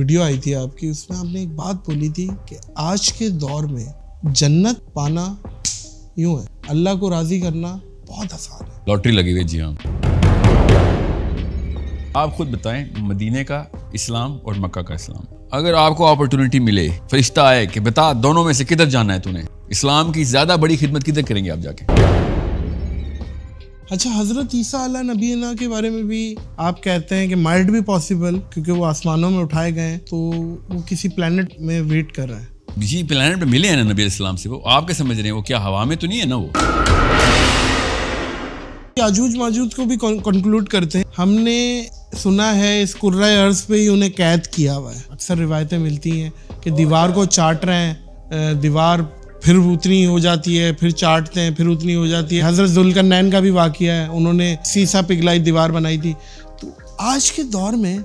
Video آئی تھی آپ کی، اس میں آپ نے ایک بات بولی تھی کہ آج کے دور میں جنت پانا یوں ہے، اللہ کو راضی کرنا بہت آسان ہے، لاٹری لگی ہوئی. جی ہاں. آپ خود بتائیں، مدینے کا اسلام اور مکہ کا اسلام، اگر آپ کو اپرچونٹی ملے، فرشتہ آئے کہ بتا دونوں میں سے کدھر جانا ہے تو نے، اسلام کی زیادہ بڑی خدمت کدھر کریں گے آپ جا کے؟ اچھا، حضرت عیسیٰ علیہ نبینا کے بارے میں بھی آپ کہتے ہیں کہ مائٹ بھی پاسبل، کیونکہ وہ آسمانوں میں اٹھائے گئے ہیں تو وہ کسی پلانٹ میں ویٹ کر رہے ہیں. جی پلانٹ پہ ملے ہیں نا نبی علیہ السلام سے، وہ آپ کے سمجھ رہے ہیں وہ کیا ہوا میں تو نہیں ہے نا؟ وہ یاجوج ماجوج کو بھی کنکلوڈ کرتے ہیں. ہم نے سنا ہے اس کرۂ ارض پہ ہی انہیں قید کیا ہوا ہے. اکثر روایتیں ملتی ہیں کہ دیوار کو چاٹ رہے ہیں، دیوار پھر اتنی ہو جاتی ہے، پھر چاٹتے ہیں، پھر اتنی ہو جاتی ہے. حضرت ذوالقرنین کا بھی واقعہ ہے، انہوں نے سیسا پگھلائی دیوار بنائی تھی. تو آج کے دور میں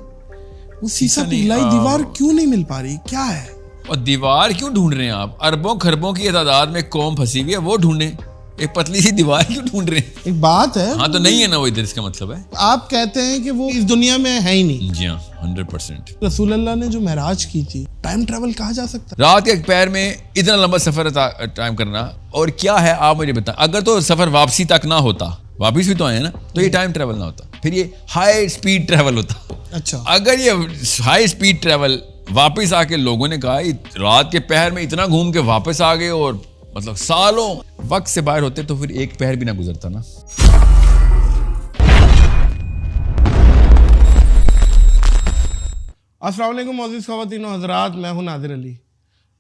وہ سیسا پگھلائی دیوار کیوں نہیں مل پا رہی؟ کیا ہے؟ اور دیوار کیوں ڈھونڈ رہے ہیں آپ؟ اربوں خربوں کی تعداد میں قوم پھنسی ہوئی ہے، وہ ڈھونڈیں. ایک پتلی سی دیوار کیوں ڈھونڈ رہے ہیں؟ ایک بات ہے، ہاں تو نہیں ہے نا وہ ادھر، اس کا مطلب ہے آپ کہتے ہیں کہ وہ اس دنیا میں ہے ہی نہیں. جی ہاں 100%. رسول اللہ نے جو معراج کی تھی، ٹائم ٹریول کہا جا سکتا ہے؟ رات کے پیر میں اتنا لمبا سفر ٹائم کرنا، اور کیا ہے آپ مجھے بتائیں، اگر تو سفر واپسی تک نہ ہوتا، واپس بھی تو آئے نا، تو یہ ٹائم ٹریول نہ ہوتا، پھر یہ ہائی اسپیڈ ٹریول ہوتا. اچھا، اگر یہ ہائی اسپیڈ ٹریول واپس آ کے لوگوں نے کہا رات کے پہر میں اتنا گھوم کے واپس آ گئے اور مطلب سالوں وقت سے باہر ہوتے، تو پھر ایک پہر بھی نہ گزرتا نا. السلام علیکم معزز خواتین و حضرات، میں ہوں نادر علی.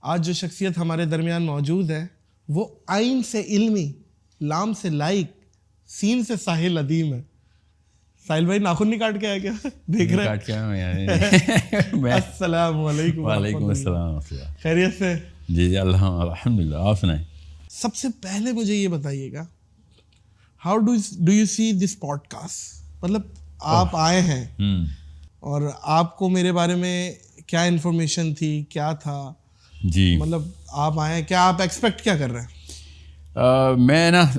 آج جو شخصیت ہمارے درمیان موجود ہے وہ عین سے علمی، لام سے لائق، سین سے ساحل ادیم ہے. ساحل بھائی ناخن نہیں کاٹ کے آیا کیا؟ دیکھ رہے ہیں. السلام علیکم. وعلیکم السلام. خیریت سے؟ جی الحمد للہ. آپ سنائیں. سب سے پہلے مجھے یہ بتائیے گا، how do you see this podcast? مطلب آپ آئے ہیں اور آپ کو میرے بارے میں کیا انفارمیشن تھی، کیا تھا؟ جی مطلب آپ آئے، کیا آپ ایکسپیکٹ کیا کر رہے ہیں؟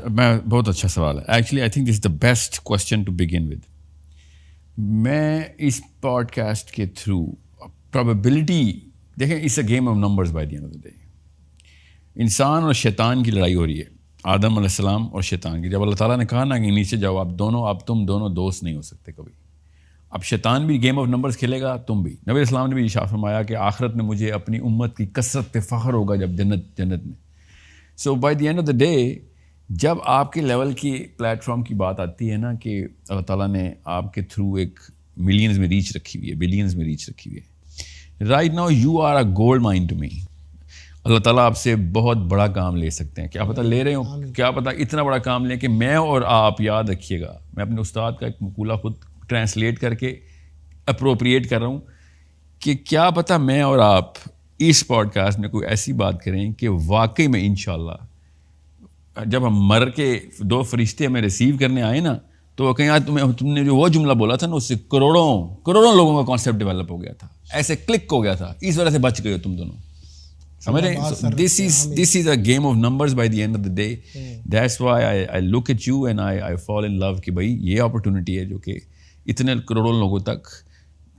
میں بہت اچھا سوال ہے. Actually I think this is the best question to begin with. میں اس پوڈ کاسٹ کے تھرو پرابیبلٹی دیکھیں، it's a game of numbers by the end of the day. انسان اور شیطان کی لڑائی ہو رہی ہے، آدم علیہ السلام اور شیطان کی. جب اللہ تعالیٰ نے کہا نا کہ نیچے جاؤ، اب تم دونوں دوست نہیں ہو سکتے کبھی. اب شیطان بھی گیم آف نمبرز کھیلے گا، تم بھی. نبی علیہ السلام نے بھی ارشاد فرمایا کہ آخرت میں مجھے اپنی امت کی کثرت پہ فخر ہوگا جب جنت میں. So by the end of the day, جب آپ کے لیول کی پلیٹ فارم کی بات آتی ہے نا کہ اللہ تعالیٰ نے آپ کے تھرو ایک ملینز میں ریچ رکھی ہوئی ہے، بلینز میں ریچ رکھی ہوئی ہے. Right now you are a gold mine to me. اللہ تعالیٰ آپ سے بہت بڑا کام لے سکتے ہیں. کیا پتہ لے رہے ہوں، کیا پتہ اتنا بڑا کام لیں کہ میں اور آپ، یاد رکھیے گا، میں اپنے استاد کا ایک مقولہ خود ٹرانسلیٹ کر کے اپروپریٹ کر رہا ہوں کہ کیا پتہ میں اور آپ اس پوڈ کاسٹ میں کوئی ایسی بات کریں کہ واقعی میں انشاءاللہ جب ہم مر کے دو فرشتے ہمیں ریسیو کرنے آئے نا، تو وہ کہیں تم نے جو وہ جملہ بولا تھا نا، اس سے کروڑوں لوگوں کا کانسیپٹ ڈیولپ ہو گیا تھا، ایسے کلک ہو گیا تھا، اس وجہ سے بچ گئے ہو تم دونوں. سمجھ رہے ہیں؟ This is a game of numbers by the end of the day. That's why I look at you and I fall in love کہ بھائی یہ اپرچونیٹی ہے جو کہ اتنے کروڑوں لوگوں تک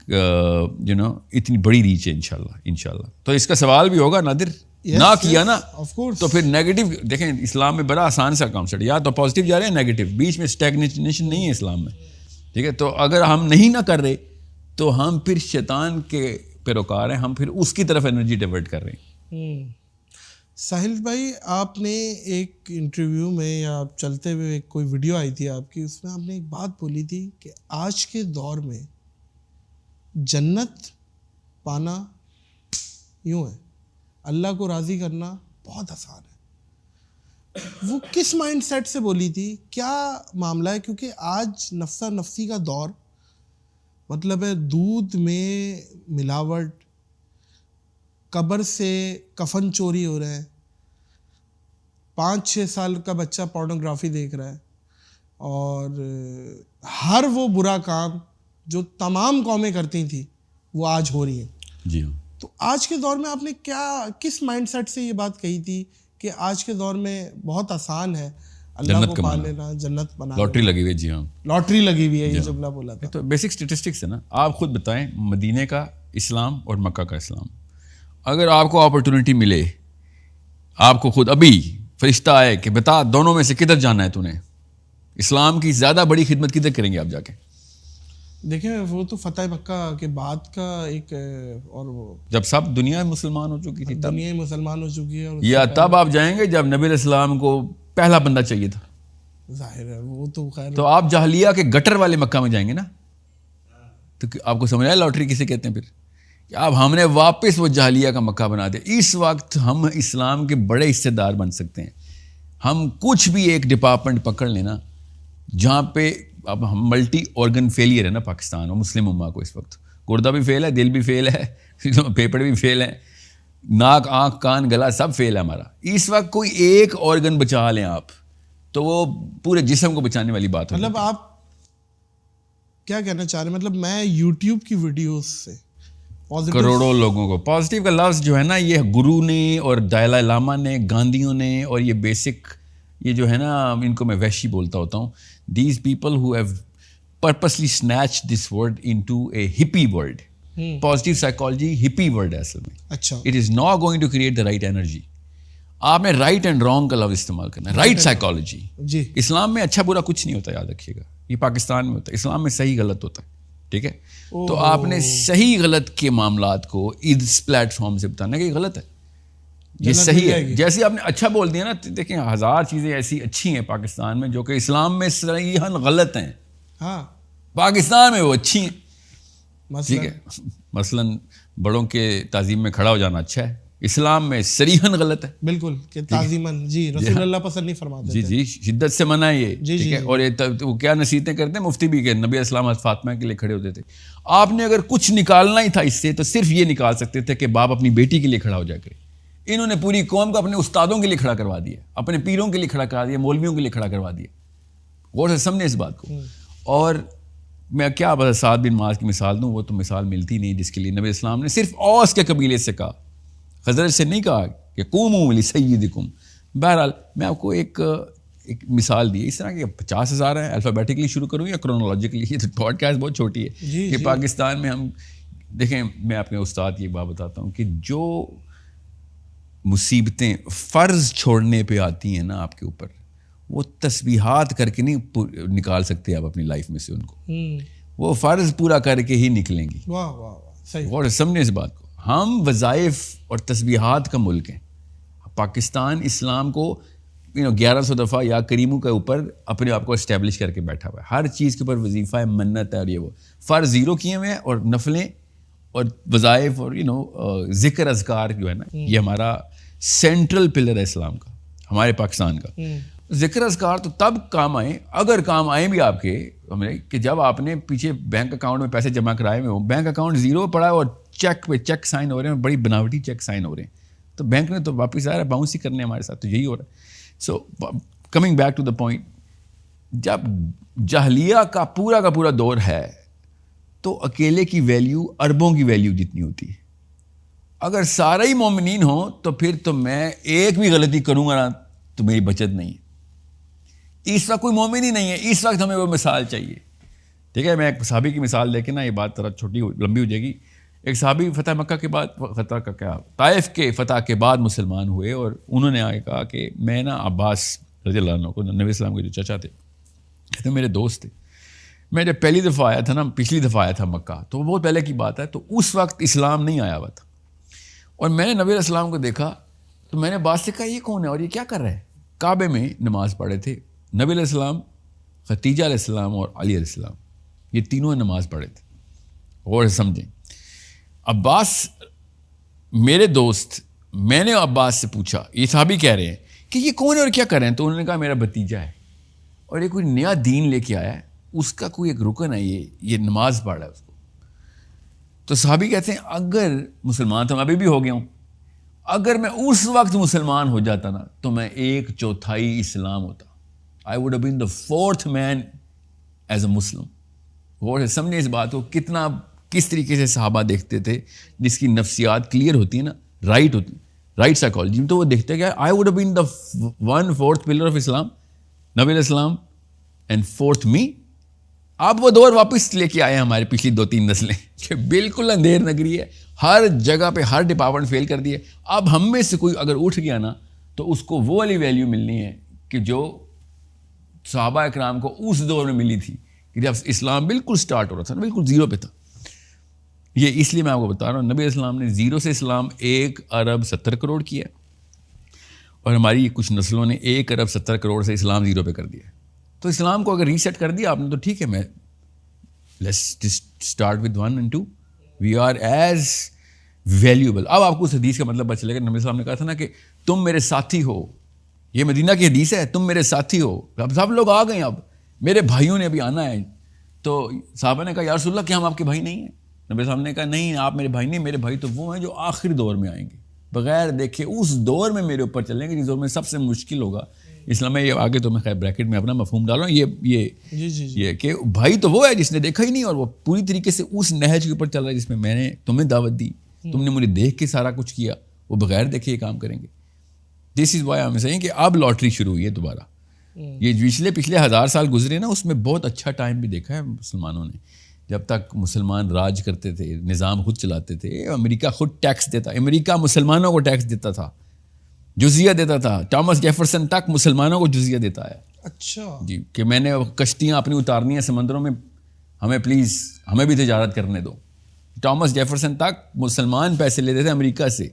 اتنی بڑی ریچ ہے انشاءاللہ. تو اس کا سوال بھی ہوگا نادر، نہ کیا نا تو پھر نیگیٹو. دیکھیں اسلام میں بڑا آسان سا کانسیپٹ، یا تو پازیٹیو جا رہے ہیں نیگیٹو، بیچ میں اسٹیگنیشن نہیں ہے اسلام میں. ٹھیک ہے، تو اگر ہم نہیں نہ کر رہے تو ہم پھر شیطان کے پیروکار ہیں، ہم پھر اس کی طرف انرجی ڈیورٹ کر رہے ہیں. ساحل بھائی، آپ نے ایک انٹرویو میں یا چلتے ہوئے کوئی ویڈیو آئی تھی آپ کی، اس میں آپ نے ایک بات بولی تھی کہ آج کے دور میں جنت پانا یوں ہے، اللہ کو راضی کرنا بہت آسان ہے. وہ کس مائنڈ سیٹ سے بولی تھی؟ کیا معاملہ ہے؟ کیونکہ آج نفسا نفسی کا دور، مطلب ہے دودھ میں ملاوٹ، قبر سے کفن چوری ہو رہے ہیں، 5-6 سال کا بچہ پورنوگرافی دیکھ رہا ہے، اور ہر وہ برا کام جو تمام قومیں کرتی تھیں وہ آج ہو رہی ہیں. جی ہاں. تو آج کے دور میں آپ نے کس مائنڈ سیٹ سے یہ بات کہی تھی کہ آج کے دور میں بہت آسان ہے اللہ کو پا لینا، جنت بنا؟ لاٹری لگی ہوئی ہے. جی ہاں، لاٹری لگی ہوئی ہے، یہ جملہ بولا تھا. تو بیسک اسٹیٹسٹکس ہے نا. آپ خود بتائیں، مدینے کا اسلام اور مکہ کا اسلام. اگر آپ کو اپرچونٹی ملے, آپ کو خود ابھی فرشتہ آئے کہ بتا دونوں میں سے کدھر جانا ہے تو نے, اسلام کی زیادہ بڑی خدمت کدھر کریں گے آپ جا کے؟ دیکھیں وہ تو فتح مکہ کے بعد کا ایک, اور وہ جب سب دنیا مسلمان ہو چکی تھی تب, دنیا مسلمان ہو چکی ہے, اور یا تب آپ جائیں گے جب نبی علیہ السلام کو پہلا بندہ چاہیے تھا. ظاہر ہے وہ تو خیر. تو آپ جاہلیہ کے گٹر والے مکہ میں جائیں گے نا, تو آپ کو سمجھ آیا لاٹری کسے کہتے ہیں پھر, کہ اب ہم نے واپس وہ جاہلیہ کا مکہ بنا دیا. اس وقت ہم اسلام کے بڑے حصے دار بن سکتے ہیں. ہم کچھ بھی ایک ڈپارٹمنٹ پکڑ لینا جہاں پہ اب ہم ملٹی آرگن فیلئر ہے نا پاکستان اور مسلم امہ کو, اس وقت گردہ بھی فیل ہے, دل بھی فیل ہے, پھیپھڑ بھی فیل ہے, ناک آنکھ کان گلا سب فیل ہے ہمارا. اس وقت کوئی ایک آرگن بچا لیں آپ تو وہ پورے جسم کو بچانے والی بات ہے. مطلب آپ کیا کہنا چاہ رہے ہیں؟ مطلب میں یوٹیوب کی ویڈیوز سے کروڑوں لوگوں کو پازیٹیو کا لفظ جو ہے نا, یہ گرو نے اور دلائی لاما نے, گاندھیوں نے, اور یہ بیسک یہ جو ہے نا, ان کو میں وحشی بولتا ہوتا ہوں. These people who have purposely snatch this word into a happy word. Positive psychology happy word ہے اصل میں. اچھا, it is not going to create the right energy. آپ نے رائٹ اینڈ رانگ کا لفظ استعمال کرنا ہے. رائٹ سائیکالوجی جی, اسلام میں اچھا برا کچھ نہیں ہوتا, یاد رکھیے گا. یہ پاکستان میں ہوتا ہے, اسلام میں صحیح غلط ہوتا ہے. ٹھیک ہے, تو آپ نے صحیح غلط کے معاملات کو اس پلیٹ فارم سے بتانا کہ یہ غلط ہے, یہ صحیح ہے. جیسے آپ نے اچھا بول دیا نا, دیکھیں ہزار چیزیں ایسی اچھی ہیں پاکستان میں جو کہ اسلام میں صحیحاً غلط ہیں. ہاں, پاکستان میں وہ اچھی ہیں. مثلا ٹھیک ہے, مثلاً بڑوں کے تعظیم میں کھڑا ہو جانا اچھا ہے, اسلام میں صریحاً غلط ہے. بالکل, کہ تعظیماً جی رسول اللہ پسند نہیں فرماتے. جی جی, شدت سے منع ہے یہ. ٹھیک ہے, اور وہ کیا نصیحتیں کرتے ہیں مفتی بھی, کہ نبی اسلام فاطمہ کے لیے کھڑے ہوتے تھے. آپ نے اگر کچھ نکالنا ہی تھا اس سے تو صرف یہ نکال سکتے تھے کہ باپ اپنی بیٹی کے لیے کھڑا ہو جا کرے. انہوں نے پوری قوم کو اپنے استادوں کے لیے کھڑا کروا دیا, اپنے پیروں کے لیے کھڑا کروا دیا, مولویوں کے لیے کھڑا کروا دیا. غور سے سمجھیں اس بات کو. اور میں کیا بس سعد بن معاذ کی مثال دوں, وہ تو مثال ملتی نہیں جس کے لیے نبی اسلام نے صرف اوس کے قبیلے سے کہا, خزرج سے نہیں کہا کہ قوموا لسیدکم. بہرحال میں آپ کو ایک مثال دی, اس طرح کہ 50,000 ہیں. الفابیٹکلی شروع کروں یا کرونالوجیکلی؟ یہ پوڈ کاسٹ بہت چھوٹی ہے. کہ پاکستان میں ہم دیکھیں, میں اپنے استاد کی ایک بات بتاتا ہوں کہ جو مصیبتیں فرض چھوڑنے پہ آتی ہیں نا آپ کے اوپر, وہ تسبیحات کر کے نہیں نکال سکتے آپ اپنی لائف میں سے ان کو. وہ فرض پورا کر کے ہی نکلیں گی. واہ واہ صحیح. اور سمجھیں اس بات کو, ہم وظائف اور تسبیحات کا ملک ہیں. پاکستان اسلام کو 1100 دفعہ یا کریموں کے اوپر اپنے آپ کو اسٹیبلش کر کے بیٹھا ہوا ہے. ہر چیز کے اوپر وظیفہ ہے, منت ہے, اور یہ وہ فرض زیرو کیے ہوئے ہیں, اور نفلیں اور وظائف اور ذکر اذکار جو ہے نا, یہ ہمارا سینٹرل پلر ہے اسلام کا, ہمارے پاکستان کا. ذکر اذکار تو تب کام آئیں, اگر کام آئیں بھی آپ کے ہمیں, کہ جب آپ نے پیچھے بینک اکاؤنٹ میں پیسے جمع کرائے ہوئے ہوں, بینک اکاؤنٹ زیرو پڑا ہے اور چیک پہ چیک سائن ہو رہے ہیں, بڑی بناوٹی چیک سائن ہو رہے ہیں, تو بینک نے تو واپس آ رہا ہے, باؤنس ہی کرنے ہمارے ساتھ, تو یہی ہو رہا ہے. So coming back to the point, جب جاہلیہ کا پورا دور ہے تو اکیلے کی ویلیو اربوں کی ویلیو جتنی ہوتی ہے. اگر سارے ہی مومنین ہوں تو پھر تو میں ایک بھی غلطی کروں گا نا تو میری بچت نہیں ہے. اس وقت کوئی مومن ہی نہیں ہے, اس وقت ہمیں وہ مثال چاہیے. ٹھیک ہے, میں ایک صحابی کی مثال دے کے نا, یہ بات ذرا چھوٹی لمبی ہو جائے گی. ایک صحابی فتح مکہ کے بعد, فتح کا کیا, طائف کے فتح کے بعد مسلمان ہوئے, اور انہوں نے آگے کہا کہ میں نا عباس رضی اللہ عنہ کو, نبی اسلام کے جو چچا تھے, کہتے میرے دوست تھے. میں جب پہلی دفعہ آیا تھا نا, پچھلی دفعہ آیا تھا مکہ, تو وہ بہت پہلے کی بات ہے, تو اس وقت اسلام نہیں آیا ہوا تھا. اور میں نے نبی علیہ السلام کو دیکھا تو میں نے عباس سے کہا یہ کون ہے اور یہ کیا کر رہا ہے. کعبے میں نماز پڑھے تھے نبی علیہ السلام, ختیجہ علیہ السلام اور علی علیہ السلام, یہ تینوں نماز پڑھے تھے. اور سمجھیں, عباس میرے دوست, میں نے عباس سے پوچھا, یہ صحابی کہہ رہے ہیں کہ یہ کون ہے اور کیا کر رہے ہیں, تو انہوں نے کہا میرا بھتیجا ہے اور یہ کوئی نیا دین لے کے آیا ہے, اس کا کوئی ایک رکن ہے, یہ نماز پڑھ رہا ہے اس کو. تو صحابی کہتے ہیں اگر مسلمان تو میں ابھی بھی ہو گیا ہوں, اگر میں اس وقت مسلمان ہو جاتا نا تو میں 1/4 اسلام ہوتا. I would have been the 4th man as a Muslim. اور سمجھے اس بات کو, کس طریقے سے صحابہ دیکھتے تھے, جس کی نفسیات کلیئر ہوتی ہے نا, رائٹ ہوتی, رائٹ سائیکالوجی میں, تو وہ دیکھتے کہ I would have been the 1/4 pillar of Islam, نبی علیہ السلام, and 4th me. اب وہ دور واپس لے کے آئے ہیں ہماری پچھلی 2-3 نسلیں کہ بالکل اندھیر نگری ہے, ہر جگہ پہ ہر ڈپارٹمنٹ فیل کر دیے. اب ہم میں سے کوئی اگر اٹھ گیا نا تو اس کو وہ والی ویلیو ملنی ہے کہ جو صحابہ اکرام کو اس دور میں ملی تھی کہ جب اسلام بالکل سٹارٹ ہو رہا تھا, بالکل زیرو پہ تھا. یہ اس لیے میں آپ کو بتا رہا ہوں, نبی اسلام نے زیرو سے اسلام 1 ارب 70 کروڑ کیا, اور ہماری کچھ نسلوں نے 1 ارب 70 کروڑ سے اسلام زیرو پہ کر دیا. تو اسلام کو اگر ریسیٹ کر دیا آپ نے تو ٹھیک ہے, میں let's start with 1 and 2, we are as valuable. اب آپ کو اس حدیث کا مطلب پتہ چلے گا. نبی صاحب نے کہا تھا نا کہ تم میرے ساتھی ہو, یہ مدینہ کی حدیث ہے, تم میرے ساتھی ہو. اب سب لوگ آ گئے ہیں, اب میرے بھائیوں نے ابھی آنا ہے. تو صحابہ نے کہا یا رسول اللہ کیا ہم آپ کے بھائی نہیں ہیں؟ نبی صاحب نے کہا نہیں, آپ میرے بھائی نہیں, میرے بھائی تو وہ ہیں جو آخری دور میں آئیں گے, بغیر دیکھے اس دور میں میرے اوپر چلیں گے جس دور میں سب سے مشکل ہوگا. اسلام میں یہ آگے تو میں خیر بریکٹ میں اپنا مفہوم ڈال رہا ہوں, یہ کہ بھائی تو وہ ہے جس نے دیکھا ہی نہیں اور وہ پوری طریقے سے اس نہج کے اوپر چل رہا ہے جس میں میں نے تمہیں دعوت دی, تم نے مجھے دیکھ کے سارا کچھ کیا, وہ بغیر دیکھے یہ کام کریں گے. دس از وائی ہم صحیح کہ اب لاٹری شروع ہوئی ہے دوبارہ. یہ پچھلے 1000 سال گزرے نا, اس میں بہت اچھا ٹائم بھی دیکھا ہے مسلمانوں نے. جب تک مسلمان راج کرتے تھے, نظام خود چلاتے تھے, امریکہ خود ٹیکس دیتا, امریکہ مسلمانوں کو ٹیکس دیتا تھا, جزیہ دیتا تھا. ٹامس جیفرسن تک مسلمانوں کو جزیہ دیتا ہے. اچھا جی, کہ میں نے کشتیاں اپنی اتارنی ہیں سمندروں میں, ہمیں پلیز ہمیں بھی تجارت کرنے دو. ٹامس جیفرسن تک مسلمان پیسے لیتے تھے امریکہ سے,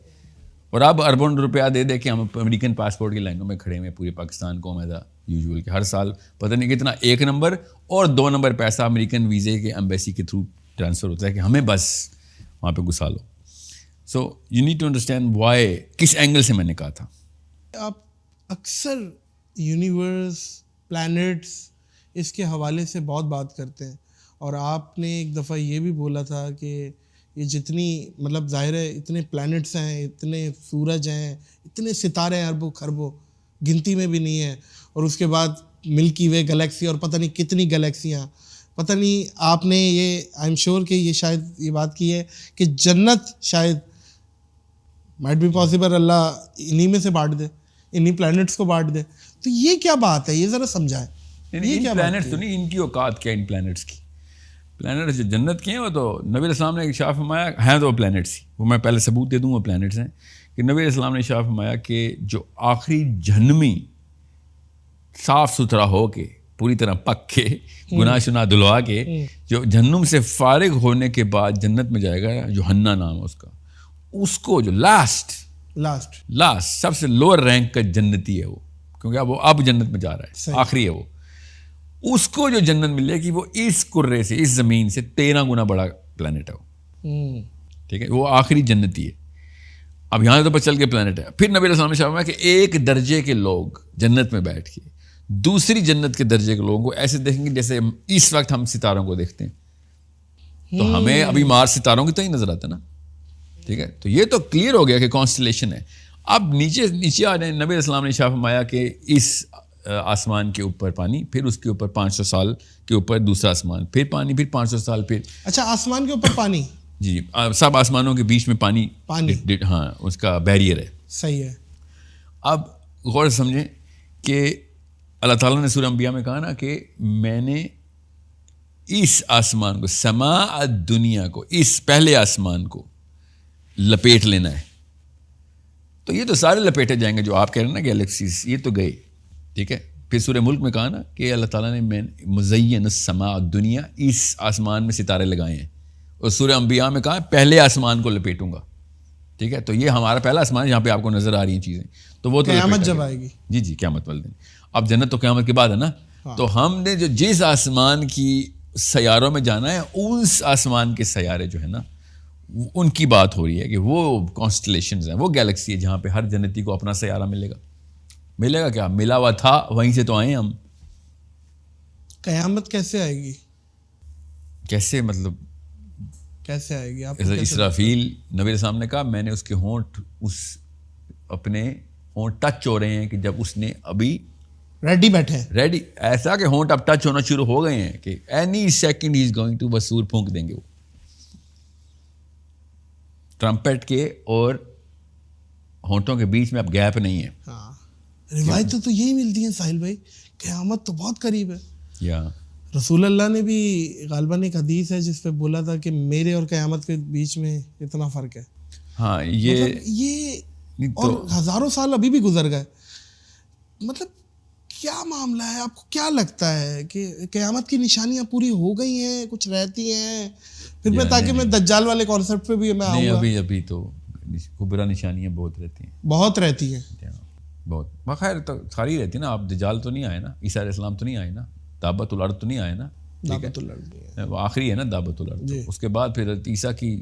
اور اب اربوں روپیہ دے دے کے ہم امریکن پاسپورٹ کی لائنوں میں کھڑے ہوئے پورے پاکستان کو. میں یوزول کہ ہر سال پتہ نہیں کتنا 1 نمبر اور 2 نمبر پیسہ امریکن ویزے کے ایمبیسی کے تھرو ٹرانسفر ہوتا ہے کہ ہمیں بس وہاں پہ گھسا لو. So you need to understand why, کس اینگل سے میں نے کہا تھا. آپ اکثر یونیورس, پلانٹس, اس کے حوالے سے بہت بات کرتے ہیں, اور آپ نے ایک دفعہ یہ بھی بولا تھا کہ یہ جتنی مطلب ظاہر ہے اتنے پلانٹس ہیں, اتنے سورج ہیں, اتنے ستارے ہیں, اربوں خربوں, گنتی میں بھی نہیں ہے. اور اس کے بعد ملکی وے گلیکسی اور پتہ نہیں کتنی گلیکسیاں, پتہ نہیں آپ نے یہ آئی ایم شیور کہ یہ شاید یہ بات کی ہے کہ جنت شاید مائٹ بی پاسبل اللہ انہی میں سے بانٹ دے, انہی پلانٹس کو بانٹ دے. تو یہ کیا بات ہے, یہ ذرا سمجھائیں. یہ کیا پلانٹس تو نہیں, ان کی اوقات کیا ان پلانٹس کی. پلانٹس جو جنت کے ہیں وہ تو نبی السلام نے ارشاد فرمایا ہیں, تو وہ پلانٹس ہی, وہ میں پہلے ثبوت دے دوں وہ پلانٹس ہیں کہ نبی السلام نے ارشاد فرمایا کہ جو آخری جہنمی صاف ستھرا ہو کے پوری طرح پک کے گناہ شنا دھلوا کے جو جہنم سے فارغ ہونے کے بعد جنت میں جائے گا, جو حنا نام ہے اس کا, اس کو جو لاسٹ سب سے لوور رینک کا جنتی ہے وہ, کیونکہ اب جنت میں جا رہا ہے, آخری ہے وہ, اس کو جو جنت ملے گی وہ اس کرے سے, اس زمین سے 13 گنا بڑا پلانٹ ہے وہ. ٹھیک ہے, وہ آخری جنتی ہے. اب یہاں تو پتہ چل کے پلانٹ ہے. پھر نبی علیہ السلام نے فرمایا کہ ایک درجے کے لوگ جنت میں بیٹھ کے دوسری جنت کے درجے کے لوگوں کو ایسے دیکھیں گے جیسے اس وقت ہم ستاروں کو دیکھتے ہیں. تو ہمیں ابھی مارس ستاروں کی تو ہی نظر آتا ہے نا. ٹھیک ہے, تو یہ تو کلیئر ہو گیا کہ کانسٹلیشن ہے. اب نیچے آ جائیں. نبی علیہ السلام نے فرمایا کہ اس آسمان کے اوپر پانی, پھر اس کے اوپر 500 سال کے اوپر دوسرا آسمان, پھر پانی, پھر 500 سال, پھر اچھا آسمان کے اوپر پانی. جی, سب آسمانوں کے بیچ میں پانی, ہاں اس کا بیریئر ہے. صحیح ہے. اب غور سے سمجھیں کہ اللہ تعالیٰ نے سورہ انبیاء میں کہا نا کہ میں نے اس آسمان کو, سماء دنیا کو, اس پہلے آسمان کو لپیٹ لینا ہے. تو یہ تو سارے لپیٹے جائیں گے جو آپ کہہ رہے ہیں نا گیلیکسیز, یہ تو گئے. ٹھیک ہے, پھر سورہ ملک میں کہا نا کہ اللہ تعالیٰ نے میں مزین السماء دنیا, اس آسمان میں ستارے لگائے ہیں. اور سورہ انبیاء میں کہا پہلے آسمان کو لپیٹوں گا. ٹھیک ہے, تو یہ ہمارا پہلا آسمان ہے جہاں پہ آپ کو نظر آ رہی ہیں چیزیں. تو وہ تو قیامت جب آئے گی. جی قیامت والے دن. اب جنت تو قیامت کے بعد ہے نا. تو ہم نے جو جس آسمان کی سیاروں میں جانا ہے, اس آسمان کے سیارے جو ہے نا ان کی بات ہو رہی ہے کہ وہ کانسٹلیشنز ہیں, وہ گیلیکسی ہے جہاں پہ ہر جنتی کو اپنا سیارہ ملے گا. ملے گا کیا, ملا ہوا تھا, وہیں سے تو آئے ہم. قیامت کیسے آئے گی؟ کیسے مطلب کیسے آئے گی؟ آپ اسرافیل, نبی السلام نے کہا میں نے اس کے ہونٹ, اس اپنے ہونٹ ٹچ ہو رہے ہیں کہ جب اس نے ابھی ریڈی بیٹھے ہیں, ریڈی, ایسا کہ ہونٹ اب ٹچ ہونا شروع ہو گئے ہیں کہ any second he is going to, بس سور پھونک دیں گے وہ ٹرمپٹ کے, اور ہونٹوں کے بیچ میں اب گیپ نہیں ہے. ہاں روایتیں تو یہی ملتی ہیں ساحل بھائی, قیامت تو بہت قریب ہے. یا رسول اللہ نے بھی غالباً ایک حدیث ہے جس پہ بولا تھا کہ میرے اور قیامت کے بیچ میں اتنا فرق ہے. ہاں یہ اور ہزاروں سال ابھی بھی گزر گئے. مطلب کیا معاملہ ہے؟ آپ کو کیا لگتا ہے کہ قیامت کی نشانیاں پوری ہو گئی ہیں, کچھ رہتی ہیں؟ پھر میں تاکہ میں دجال والے کانسیپٹ پہ بھی میں آؤں گا. ابھی تو کبرا نشانیاں بہت رہتی ہیں, بہت رہتی ہیں, بہت. بخیر تو ساری رہتی ہے نا. آپ دجال تو نہیں آئے نا, عیسیٰ علیہ السلام تو نہیں آئے نا, دعوت الارض تو نہیں آئے نا, وہ آخری ہے نا دعوت الارض. اس کے بعد پھر عیسیٰ کی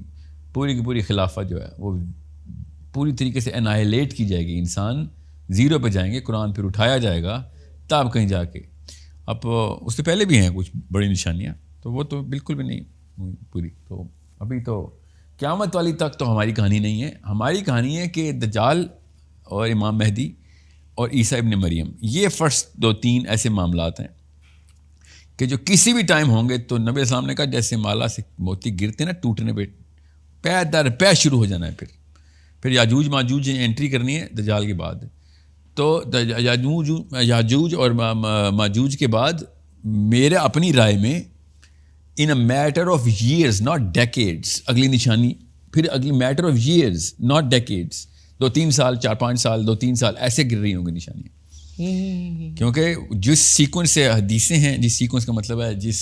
پوری خلافت جو ہے وہ پوری طریقے سے انائلیٹ کی جائے گی. انسان زیرو پہ جائیں گے, قرآن پھر اٹھایا جائے گا تب کہیں جا کے. اب اس سے پہلے بھی ہیں کچھ بڑی نشانیاں, تو وہ تو بالکل بھی نہیں پوری. تو ابھی تو قیامت والی تک تو ہماری کہانی نہیں ہے. ہماری کہانی ہے کہ دجال اور امام مہدی اور عیسیٰ ابن مریم, یہ فرسٹ 2-3 ایسے معاملات ہیں کہ جو کسی بھی ٹائم ہوں گے. تو نبی علیہ السلام نے کہا جیسے مالا سے موتی گرتے نا ٹوٹنے پہ, پے در پے شروع ہو جانا ہے. پھر یاجوج ماجوج انٹری کرنی ہے دجال کے بعد. تو یاجوج اور ماجوج کے بعد میرے اپنی رائے میں in a matter of years not decades, اگلی نشانی پھر اگلی matter of years not decades, 2-3 سال 4-5 سال 2-3 سال ایسے گر رہی ہوں گی نشانیاں. کیونکہ جس سیکوینس سے حدیثیں ہیں, جس سیکوینس کا مطلب ہے جس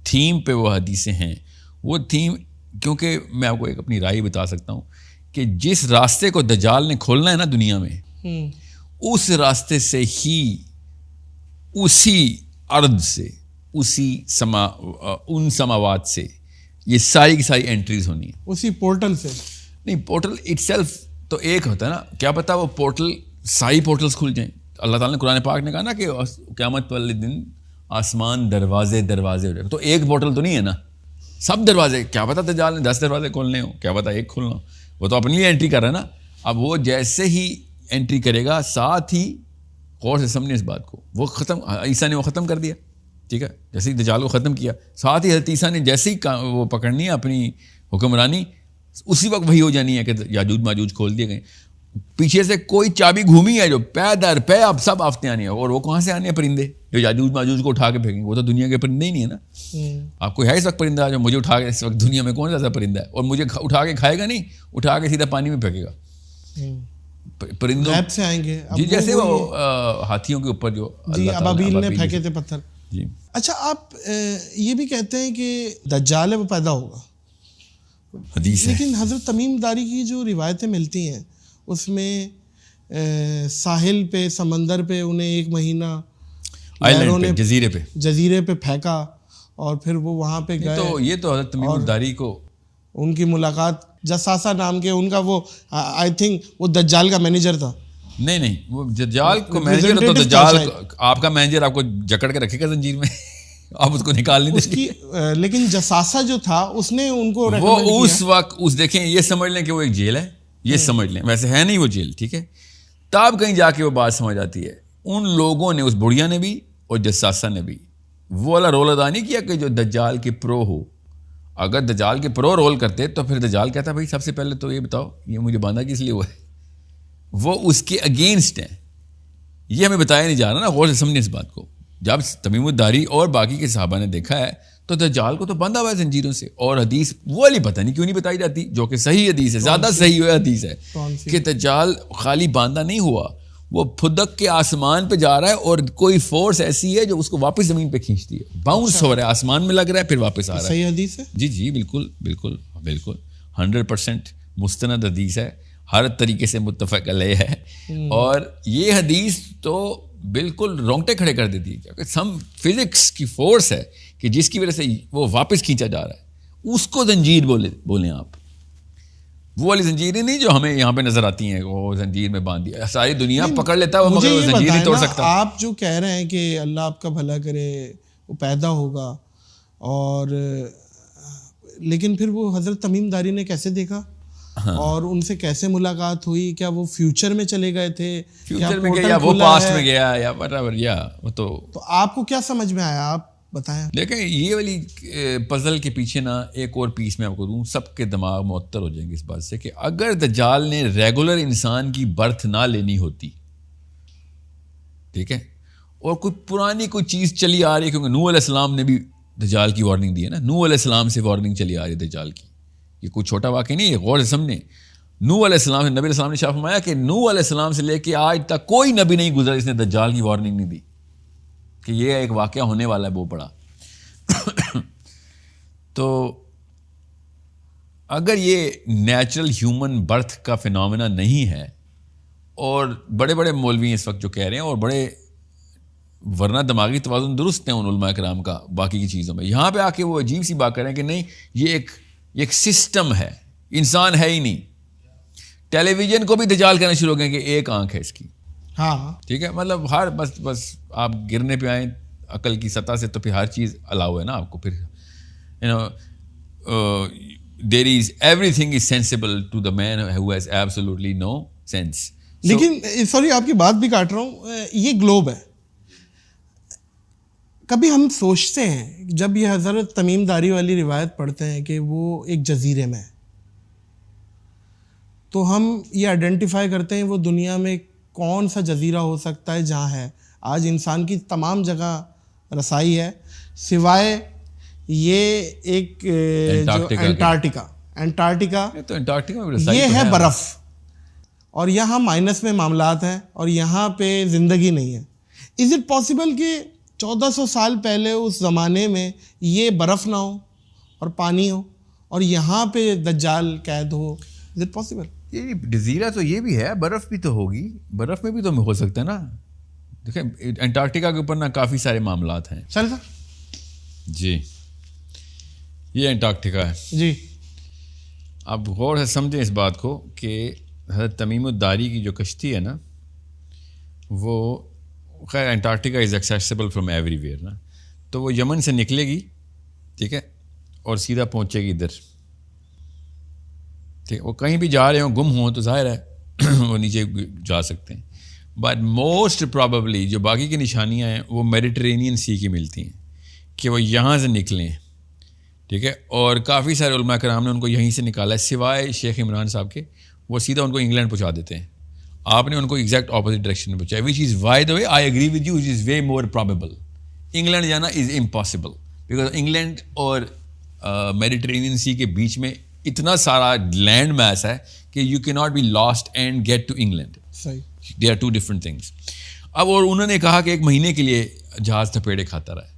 تھیم پہ وہ حدیثیں ہیں, وہ تھیم, کیونکہ میں آپ کو ایک اپنی رائے بتا سکتا ہوں کہ جس راستے کو دجال نے کھولنا ہے نا دنیا میں, اس راستے سے ہی اسی ارض سے اسی ان سماوات سے یہ ساری کی ساری انٹریز ہونی ہیں, اسی پورٹل سے. نہیں, پورٹل اٹ سیلف تو ایک ہوتا ہے نا, کیا پتا وہ پورٹل ساری پورٹلز کھل جائیں. اللہ تعالیٰ نے قرآن پاک نے کہا نا کہ قیامت والے دن آسمان دروازے ہو جائے. تو ایک پورٹل تو نہیں ہے نا, سب دروازے. کیا پتا دجال نے 10 دروازے کھولنے ہوں, کیا پتا ایک کھولنا ہو. وہ تو اپنی لیے انٹری کر رہا ہے نا. اب وہ جیسے ہی انٹری کرے گا, ساتھ ہی غور سے سمجھیں اس بات کو, وہ ختم, عیسیٰ نے وہ ختم کر دیا, ٹھیک ہے, جیسے ہی دجال کو ختم کیا, ساتھ ہی حضرت عیسیٰ نے جیسے ہی وہ پکڑنی ہے اپنی حکمرانی, اسی وقت وہی ہو جانی ہے کہ یاجوج ماجوج کھول دیے گئے. پیچھے سے کوئی چابی گھومی ہے جو پے در پے اب سب آفتے آنی ہے. اور وہ کہاں سے آنے ہیں پرندے جو یاجوج ماجوج کو اٹھا کے پھینکیں گے؟ وہ تو دنیا کے پرندے ہی نہیں ہے نا. آپ کو ہے اس وقت پرندہ جو مجھے اٹھا کے, اس وقت دنیا میں کون سا ایسا پرندہ ہے اور مجھے اٹھا کے کھائے گا؟ نہیں, اٹھا کے سیدھا پانی میں پھینکے گا. پرندوں سے آئیں گے جی, جیسے وہ ہاتھیوں کے اوپر جو ابابیل نے پھینکے تھے پتھر. جی اچھا, آپ یہ بھی کہتے ہیں کہ دجال ہے وہ پیدا ہوگا, حدیث ہے. لیکن حضرت تمیم داری کی جو روایتیں ملتی ہیں اس میں ساحل پہ, سمندر پہ انہیں 1 مہینہ جزیرے پہ پھینکا اور پھر وہ وہاں پہ گئے. تو یہ تو حضرت تمیم داری کو ان کی ملاقات جساسہ نام کے, ان کا وہ آئی تھنک وہ دجال کا مینیجر تھا. نہیں, وہ دجال کو مینیجر تو دجال آپ کا مینیجر آپ کو جکڑ کے رکھے گا زنجیر میں, آپ اس کو نکال نہیں دیں گے. لیکن جساسہ جو تھا اس نے ان کو وہ اس وقت دیکھیں, یہ سمجھ لیں کہ وہ ایک جیل ہے, یہ سمجھ لیں, ویسے ہے نہیں وہ جیل, ٹھیک ہے. تب کہیں جا کے وہ بات سمجھ آتی ہے. ان لوگوں نے, اس بڑھیا نے بھی اور جساسہ نے بھی, وہ والا رول ادا نہیں کیا کہ جو دجال کے پرو ہو. اگر دجال کے پرو رول کرتے تو پھر دجال کہتا بھائی سب سے پہلے تو یہ بتاؤ یہ مجھے باندھا کس لیے ہوا ہے. وہ اس کے اگینسٹ ہیں, یہ ہمیں بتایا نہیں جا رہا نا. غور سے سمجھیں اس بات کو. جب تمیم الداری اور باقی کے صحابہ نے دیکھا ہے تو دجال کو تو باندھا ہوا ہے زنجیروں سے. اور حدیث وہ والی پتہ نہیں کیوں نہیں بتائی جاتی, جو کہ صحیح حدیث ہے, زیادہ صحیح ہوئے حدیث ہے کہ دجال خالی باندھا نہیں ہوا, وہ پھدک کے آسمان پہ جا رہا ہے اور کوئی فورس ایسی ہے جو اس کو واپس زمین پہ کھینچتی ہے, باؤنس ہو رہا ہے, آسمان میں لگ رہا ہے پھر واپس آ رہا ہے. صحیح حدیث ہے جی بالکل 100% مستند حدیث ہے, ہر طریقے سے متفق علیہ ہے. اور یہ حدیث تو بالکل رونگٹے کھڑے کر دیتی ہے, کیونکہ سم فزکس کی فورس ہے کہ جس کی وجہ سے وہ واپس کھینچا جا رہا ہے. اس کو زنجیر بولیں آپ, وہ والی زنجیریں نہیں جو ہمیں یہاں پہ نظر آتی ہیں, وہ زنجیر میں باندھ دیا, ساری دنیا پکڑ لیتا ہے, مگر وہ زنجیر نہیں توڑ سکتا. آپ جو کہہ رہے ہیں کہ اللہ آپ کا بھلا کرے, وہ پیدا ہوگا, اور لیکن پھر وہ حضرت تمیم داری نے کیسے دیکھا اور ان سے کیسے ملاقات ہوئی؟ کیا وہ فیوچر میں چلے گئے تھے, فیوچر میں گیا, وہ پاسٹ میں گیا, یا whatever, یا وہ تو آپ کو کیا سمجھ میں آیا, آپ بتائیں. دیکھیں یہ والی پزل کے پیچھے نا ایک اور پیس میں آپ کو دوں, سب کے دماغ معطل ہو جائیں گے اس بات سے کہ اگر دجال نے ریگولر انسان کی برتھ نہ لینی ہوتی, ٹھیک ہے, اور کوئی پرانی کوئی چیز چلی آ رہی ہے, کیونکہ نوح علیہ السلام نے بھی دجال کی وارننگ دی ہے نا. نوح علیہ السلام سے وارننگ چلی آ رہی ہے دجال کی. یہ کوئی چھوٹا واقعہ نہیں ہے, غور سے سمجھیں. نوح علیہ السلام سے, نبی علیہ السلام نے شاف فرمایا کہ نوح علیہ السلام سے لے کے آج تک کوئی نبی نہیں گزرا جس نے دجال کی وارننگ نہیں دی کہ یہ ایک واقعہ ہونے والا ہے بہت بڑا. تو اگر یہ نیچرل ہیومن برتھ کا فینومینا نہیں ہے, اور بڑے بڑے مولوی اس وقت جو کہہ رہے ہیں, اور بڑے ورنہ دماغی توازن درست ہیں ان علماء کرام کا باقی کی چیزوں میں, یہاں پہ آ کے وہ عجیب سی بات کریں کہ نہیں یہ ایک سسٹم ہے, انسان ہے ہی نہیں. ٹیلی ویژن کو بھی دجال کرنا شروع ہو گئے کہ ایک آنکھ ہے اس کی. ہاں ٹھیک ہے, مطلب ہر بس آپ گرنے پہ آئیں عقل کی سطح سے تو پھر ہر چیز الاؤ ہے نا آپ کو. پھر there is everything is sensible to the man who has absolutely no sense. لیکن سوری آپ کی بات بھی کاٹ رہا ہوں, یہ گلوب ہے. کبھی ہم سوچتے ہیں جب یہ حضرت تمیم داری والی روایت پڑھتے ہیں کہ وہ ایک جزیرے میں ہے, تو ہم یہ آئیڈینٹیفائی کرتے ہیں وہ دنیا میں کون سا جزیرہ ہو سکتا ہے جہاں ہے. آج انسان کی تمام جگہ رسائی ہے سوائے یہ ایک جو انٹارکٹیکا یہ ہے برف, اور یہاں مائنس میں معاملات ہیں اور یہاں پہ زندگی نہیں ہے. از اٹ پاسبل کہ 1400 سال پہلے اس زمانے میں یہ برف نہ ہو اور پانی ہو اور یہاں پہ دجال قید ہو؟ Is it possible? یہ جزیرہ تو یہ بھی ہے, برف بھی تو ہوگی, برف میں بھی تو ہو سکتا ہے نا. دیکھیں انٹارکٹیکا کے اوپر نا کافی سارے معاملات ہیں. چل سر جی یہ انٹارکٹیکا ہے جی. آپ غور سے سمجھیں اس بات کو کہ حضرت تمیم الداری کی جو کشتی ہے نا, وہ خیر Antarctica is accessible from every where نا, تو وہ یمن سے نکلے گی, ٹھیک ہے, اور سیدھا پہنچے گی ادھر. ٹھیک, وہ کہیں بھی جا رہے ہوں, گم ہوں تو ظاہر ہے وہ نیچے جا سکتے ہیں. بٹ موسٹ پرابیبلی جو باقی کی نشانیاں ہیں وہ میڈیٹرینین سی کی ملتی ہیں کہ وہ یہاں سے نکلیں. ٹھیک ہے, اور کافی سارے علماء کرام نے ان کو یہیں سے نکالا ہے سوائے شیخ عمران صاحب کے. وہ سیدھا ان کو انگلینڈ پہنچا دیتے ہیں. آپ نے ان کو ایگزیکٹ اپوزٹ ڈائریکشن میں پہنچایا, which is by the way I agree with you, which is way more probable. England جانا از امپاسبل بیکاز انگلینڈ اور میڈیٹرینین سی کے بیچ میں اتنا سارا لینڈ میس ہے کہ you key not be lost and get to England. They are two different things. اب اور انہوں نے کہا کہ ایک مہینے کے لیے جہاز تھپیڑے کھاتا رہا,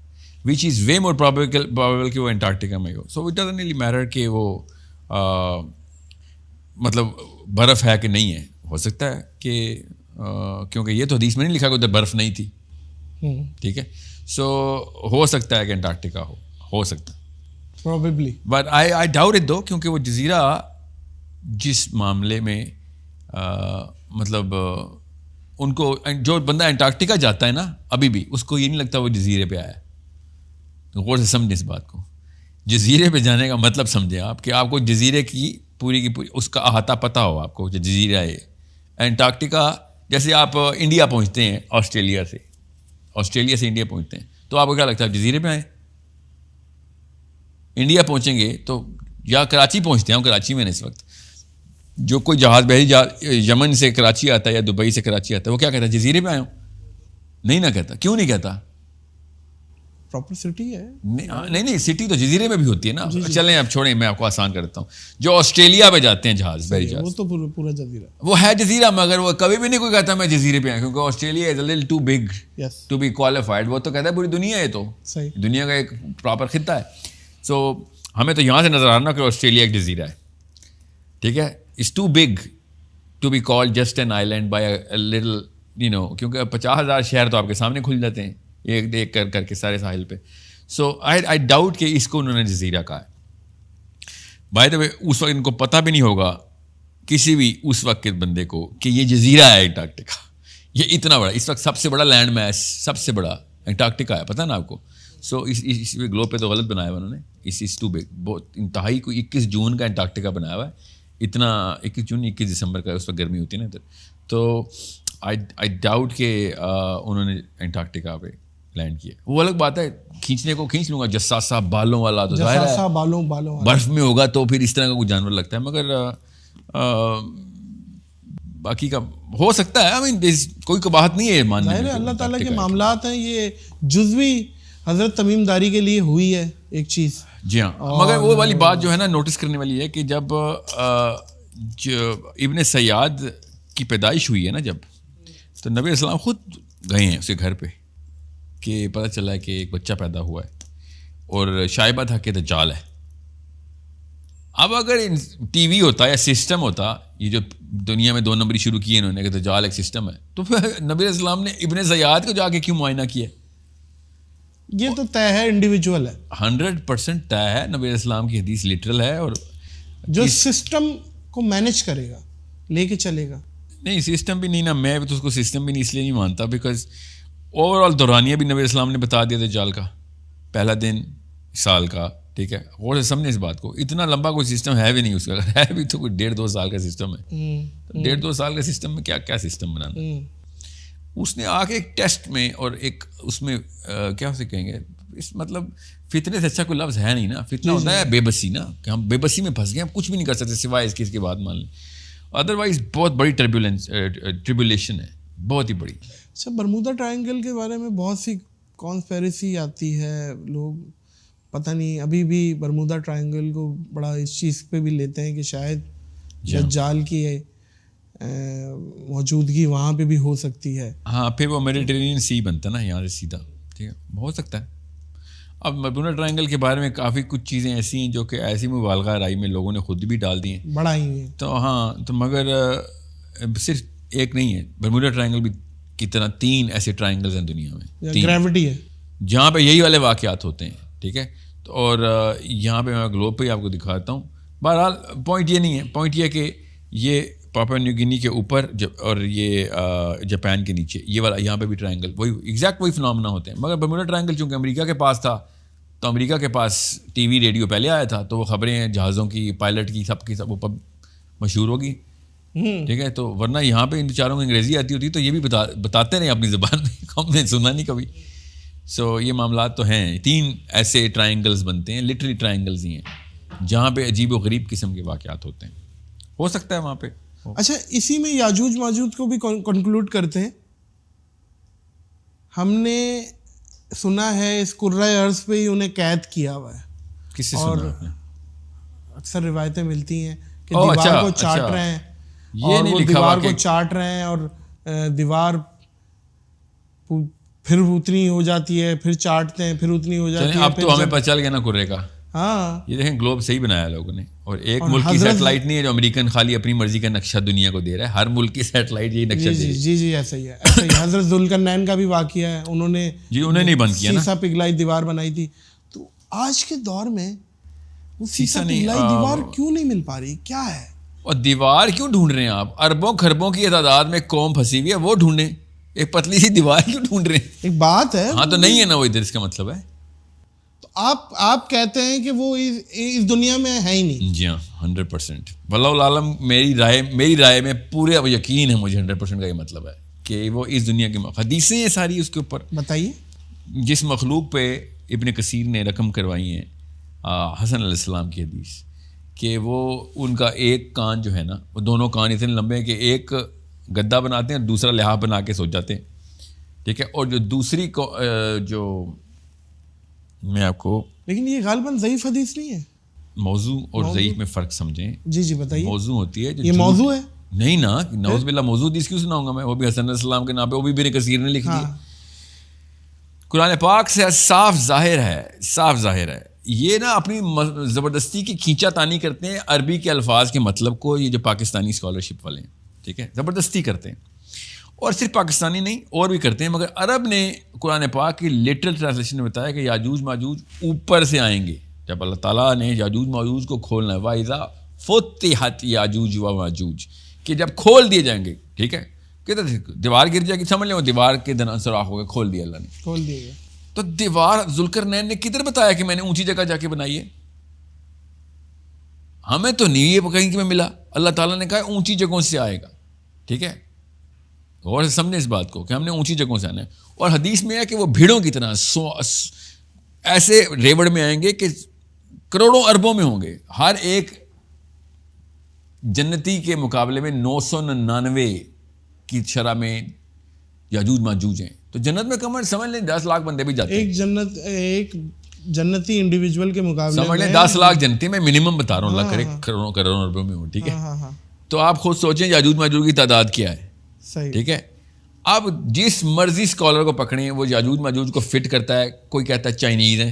وچ از وے مور پرابیبل کہ وہ انٹارکٹیکا میں ہو. So it doesn't really matter کہ وہ مطلب برف ہے کہ نہیں ہے. ہو سکتا ہے کہ کیونکہ یہ تو حدیث میں نہیں لکھا کہ ادھر برف نہیں تھی. ٹھیک ہے, سو ہو سکتا ہے کہ انٹارکٹیکا ہو سکتا ہے probably. But I doubt it though, کیونکہ وہ جزیرہ جس معاملے میں مطلب ان کو جو بندہ انٹارکٹیکا جاتا ہے نا ابھی بھی اس کو یہ نہیں لگتا وہ جزیرے پہ آیا. غور سے سمجھیں اس بات کو. جزیرے پہ جانے کا مطلب سمجھیں آپ کہ آپ کو جزیرے کی پوری اس کا احاطہ پتہ ہو آپ کو, جزیرہ ہے. انٹارکٹیکا جیسے آپ انڈیا پہنچتے ہیں آسٹریلیا سے انڈیا پہنچتے ہیں تو آپ کو کیا لگتا ہے جزیرے پہ آئیں؟ انڈیا پہنچیں گے تو یا کراچی پہنچتے ہیں, ہم کراچی میں اس وقت جو کوئی جہاز بحری یمن سے کراچی آتا ہے یا دبئی سے کراچی آتا ہے وہ کیا کہتا ہے جزیرے پہ آئے ہوں؟ نہیں نہ کہتا. کیوں نہیں کہتا؟ پراپر سٹی ہے. نہیں سٹی تو جزیرے میں بھی ہوتی ہے نا. چلیں اب چھوڑیں, میں آپ کو آسان کر دیتا ہوں. جو آسٹریلیا پہ جاتے ہیں جہاز, بحری جہاز, وہ تو پورا جزیرہ وہ ہے جزیرہ, مگر وہ کبھی بھی نہیں کوئی کہتا میں جزیرے پہ آیا, کیونکہ Australia is a little too big to be qualified. وہ تو کہتا ہے پوری دنیا ہے, تو دنیا کا ایک پراپر خطہ ہے. سو ہمیں تو یہاں سے نظر آنا کہ آسٹریلیا ایک جزیرہ ہے. ٹھیک ہے, it's too big to be called just an island by a little کیونکہ 50,000 شہر تو آپ کے سامنے کھل جاتے ہیں ایک ایک کر کے سارے ساحل پہ. سو آئی ڈاؤٹ کہ اس کو انہوں نے جزیرہ کہا ہے. بائی دا وے اس وقت ان کو پتہ بھی نہیں ہوگا کسی بھی اس وقت کے بندے کو کہ یہ جزیرہ ہے انٹارکٹیکا. یہ اتنا بڑا, اس وقت سب سے بڑا لینڈ میس سب سے بڑا انٹارکٹیکا ہے, پتہ نا آپ کو. سو اس گلوب پہ تو غلط بنایا ہوا انہوں نے. اس ٹو بگ بہت انتہائی کو 21 جون کا انٹارکٹیکا بنایا ہوا ہے. اتنا 21 جون 21 دسمبر کا اس وقت گرمی ہوتی ہے نا ادھر. تو آئی ڈاؤٹ کہ انہوں نے انٹارکٹیکا پہ لینڈ کیا. وہ الگ بات ہے, کھینچنے کو کھینچ لوں گا, جساسا بالوں والا تو ظاہر ہے بالوں برف میں ہوگا تو پھر اس طرح کا کوئی جانور لگتا ہے, مگر باقی کا ہو سکتا ہے. کوئی قباحت نہیں ہے ماننے میں. اللہ تعالیٰ کے معاملات ہیں, یہ جزوی حضرت تمیم داری کے لیے ہوئی ہے ایک چیز. جی ہاں, مگر وہ والی بات جو ہے نا نوٹس کرنے والی ہے کہ جب ابن سیاد کی پیدائش ہوئی ہے نا جب, تو نبی السلام خود گئے ہیں اس کے گھر پہ کہ پتہ چلا ہے کہ ایک بچہ پیدا ہوا ہے اور شائبہ تھا کہ دجال ہے. اب اگر ٹی وی ہوتا یا سسٹم ہوتا, یہ جو دنیا میں 2 نمبری شروع کیے انہوں نے کہ دجال ایک سسٹم ہے, تو پھر نبی السلام نے ابن زیاد کو جا کے کیوں معائنہ کیا؟ یہ تو طے ہے, انڈیویجول ہے, 100% طے ہے. نبی السلام کی حدیث لٹرل ہے. اور جو سسٹم کو مینیج کرے گا, لے کے چلے گا. نہیں سسٹم بھی نہیں نا, میں تو اس کو سسٹم بھی نہیں اس لیے نہیں مانتا بیکاز اوور آل دورانیہ بھی نبی السلام نے بتا دیا دجال کا, پہلا دن سال کا, ٹھیک ہے, غور سے سمجھے اس بات کو. اتنا لمبا کوئی سسٹم ہے بھی نہیں اس کا, اگر ہے بھی تو کوئی 1.5-2 سال کا سسٹم ہے. 1.5-2 سال کا سسٹم میں کیا سسٹم بنانا. اس نے آ کے ایک ٹیسٹ میں اور ایک اس میں کیا اسے کہیں گے, اس مطلب فتنے سے اچھا کوئی لفظ ہے نہیں نا. فتنہ ہوتا ہے بے بسی نا, کہ ہم بے بسی میں پھنس گئے, ہم کچھ بھی نہیں کر سکتے سوائے اس کی بات مان لیں. ادروائز بہت بڑی ٹربولیشن ہے, بہت ہی بڑی. اچھا, برمودا ٹرائنگل کے بارے میں بہت سی کانسپیریسی آتی ہے, لوگ پتہ نہیں ابھی بھی برمودا ٹرائنگل کو بڑا اس چیز پہ بھی لیتے ہیں کہ شاید دجال کی موجودگی وہاں پہ بھی ہو سکتی ہے. ہاں, پھر وہ میڈیٹرینین سی بنتا نا یہاں سے سیدھا, ٹھیک ہے, ہو سکتا ہے. اب برمودا ٹرائنگل کے بارے میں کافی کچھ چیزیں ایسی ہیں جو کہ ایسی مبالغہ رائی میں لوگوں نے خود بھی ڈال دی ہیں, بڑھائی ہیں. تو ہاں, تو مگر صرف ایک نہیں ہے, برمودا ٹرائنگل بھی کی طرح 3 ایسے ٹرائنگلز ہیں دنیا میں, گریوٹی ہے جہاں پہ یہی والے واقعات ہوتے ہیں, ٹھیک ہے. اور یہاں پہ میں گلوب پہ آپ کو دکھاتا ہوں. بہرحال پوائنٹ یہ نہیں ہے, پوائنٹ یہ ہے کہ یہ پاپوا نیو گینی کے اوپر اور یہ جاپان کے نیچے یہ والا یہاں پہ بھی ٹرائنگل وہی ایگزیکٹ وہی فنامنا ہوتے ہیں. مگر برمودا ٹرائنگل چونکہ امریکہ کے پاس تھا, تو امریکہ کے پاس ٹی وی ریڈیو پہلے آیا تھا, تو وہ خبریں جہازوں کی, پائلٹ کی, سب وہ مشہور ہوگی, ٹھیک ہے. تو ورنہ یہاں پہ ان بیچاروں کو انگریزی آتی ہوتی تو یہ بھی بتاتے رہے اپنی زبان میں, ہم نے سنا نہیں کبھی. سو یہ معاملات تو ہیں. 3 ایسے ٹرائنگلز بنتے ہیں, لٹرلی ٹرائنگلز ہی ہیں, جہاں پہ عجیب و غریب قسم کے واقعات ہوتے ہیں. ہو سکتا ہے وہاں پہ. اچھا, اسی میں یاجوج ماجوج کو بھی کنکلوڈ کرتے ہیں. ہم نے سنا ہے اس کرۂ ارض پہ ہی انہیں قید کیا ہوا ہے. کس سے اور سنا آپ نے؟ اکثر روایتیں ملتی ہیں کہ دیوار کو چاٹ رہے ہیں, یہ نہیں لکھا ہوا دیوار کو چاٹ رہے ہیں اور دیوار پھر اتنی ہو جاتی ہے, پھر چاٹتے ہیں, پھر اتنی ہو جاتی ہے. اب تو ہمیں پتہ چل گیا نا کرے کا. ہاں, یہ دیکھیں گلوب صحیح بنایا لوگوں نے, اور ایک ملک کی سیٹلائٹ نہیں ہے جو امریکن خالی اپنی مرضی کا نقشہ دنیا کو دے رہا ہے, ہر ملک کی سیٹلائٹ یہی نقشہ دے رہی ہے. جی ایسا ہی ہے, ایسا ہی. حضرت ذوالقرنین کا بھی واقعہ ہے, انہوں نے نہیں بند کیا نا, سیسا پگھلائی دیوار بنائی تھی. تو آج کے دور میں وہ سیسا پگھلائی دیوار کیوں نہیں مل پا رہی, کیا ہے؟ اور دیوار کیوں ڈھونڈ رہے ہیں آپ؟ اربوں خربوں کی تعداد میں قوم پھنسی ہوئی ہے, وہ ڈھونڈیں. ایک پتلی سی دیوار کیوں ڈھونڈ رہے ہیں؟ ایک بات ہے. ہاں تو نہیں ہے نا وہ, ادھر اس کا مطلب ہے. تو آپ کہتے ہیں کہ وہ اس دنیا میں ہے ہی نہیں. جی ہاں 100%. واللہ عالم, میری رائے میں پورے یقین ہے مجھے 100% کا یہ مطلب ہے کہ وہ اس دنیا کی حدیثیں ہیں ساری اس کے اوپر. بتائیے. جس مخلوق پہ ابن کثیر نے رقم کروائی ہیں, حسن علیہ السلام کی حدیث, کہ وہ ان کا ایک کان جو ہے نا, وہ دونوں کان اتنے لمبے ہیں کہ ایک گدا بناتے ہیں اور دوسرا لحاف بنا کے سو جاتے ہیں, ٹھیک ہے. اور جو دوسری جو میں آپ کو, لیکن یہ غالباً ضعیف حدیث نہیں ہے. موضوع اور ضعیف میں فرق سمجھیں. جی بتائیے. موضوع ہوتی ہے, یہ موضوع ہے. نہیں نا, نعوذ باللہ, موضوع حدیث کیوں سناؤں گا میں, وہ بھی حسن علیہ السلام کے نام پہ, وہ بھی ابن کثیر نے لکھ دی. قرآن پاک سے صاف ظاہر ہے. یہ نا اپنی زبردستی کی کھینچا تانی کرتے ہیں عربی کے الفاظ کے مطلب کو, یہ جو پاکستانی اسکالرشپ والے ہیں, ٹھیک ہے, زبردستی کرتے ہیں. اور صرف پاکستانی نہیں اور بھی کرتے ہیں. مگر عرب نے قرآن پاک کی لٹرل ٹرانسلیشن میں بتایا کہ یاجوج ماجوج اوپر سے آئیں گے. جب اللہ تعالیٰ نے یاجوج ماجوج کو کھولنا ہے, وَإِذَا فُتِحَتْ یاجوج وماجوج, کہ جب کھول دیے جائیں گے, ٹھیک ہے, کہ دیوار گر جائے گی, سمجھ لیں وہ دیوار کے درمیان سوراخ ہو گیا, کھول دیا اللہ نے, کھول دیا گیا. تو دیوار ذوالقرنین نے کدھر بتایا کہ میں نے اونچی جگہ جا کے بنائی ہے؟ ہمیں تو نہیں یہ کہیں کہ میں ملا. اللہ تعالیٰ نے کہا اونچی جگہوں سے آئے گا, ٹھیک ہے. غور سے سمجھیں اس بات کو کہ ہم نے اونچی جگہوں سے آنا ہے. اور حدیث میں ہے کہ وہ بھیڑوں کی طرح ایسے ریوڑ میں آئیں گے کہ کروڑوں اربوں میں ہوں گے. ہر ایک جنتی کے مقابلے میں 999 کی شرح میں یاجوج ماجوج ہیں. تو جنت میں کم سمجھ لیں 10 لاکھ بندے بھی جاتے ہیں. ایک جنتی انڈیویجول کے مقابلے سمجھ لیں 10 لاکھ جنتی میں منیمم بتا رہا ہوں, اللہ کرے کروڑوں روپے میں ہوں, ٹھیک ہے. تو آپ خود سوچیں یاجوج ماجوج کی تعداد کیا ہے, ٹھیک ہے. اب جس مرضی اسکالر کو پکڑیں وہ یاجوج ماجوج کو فٹ کرتا ہے, کوئی کہتا ہے چائنیز ہیں.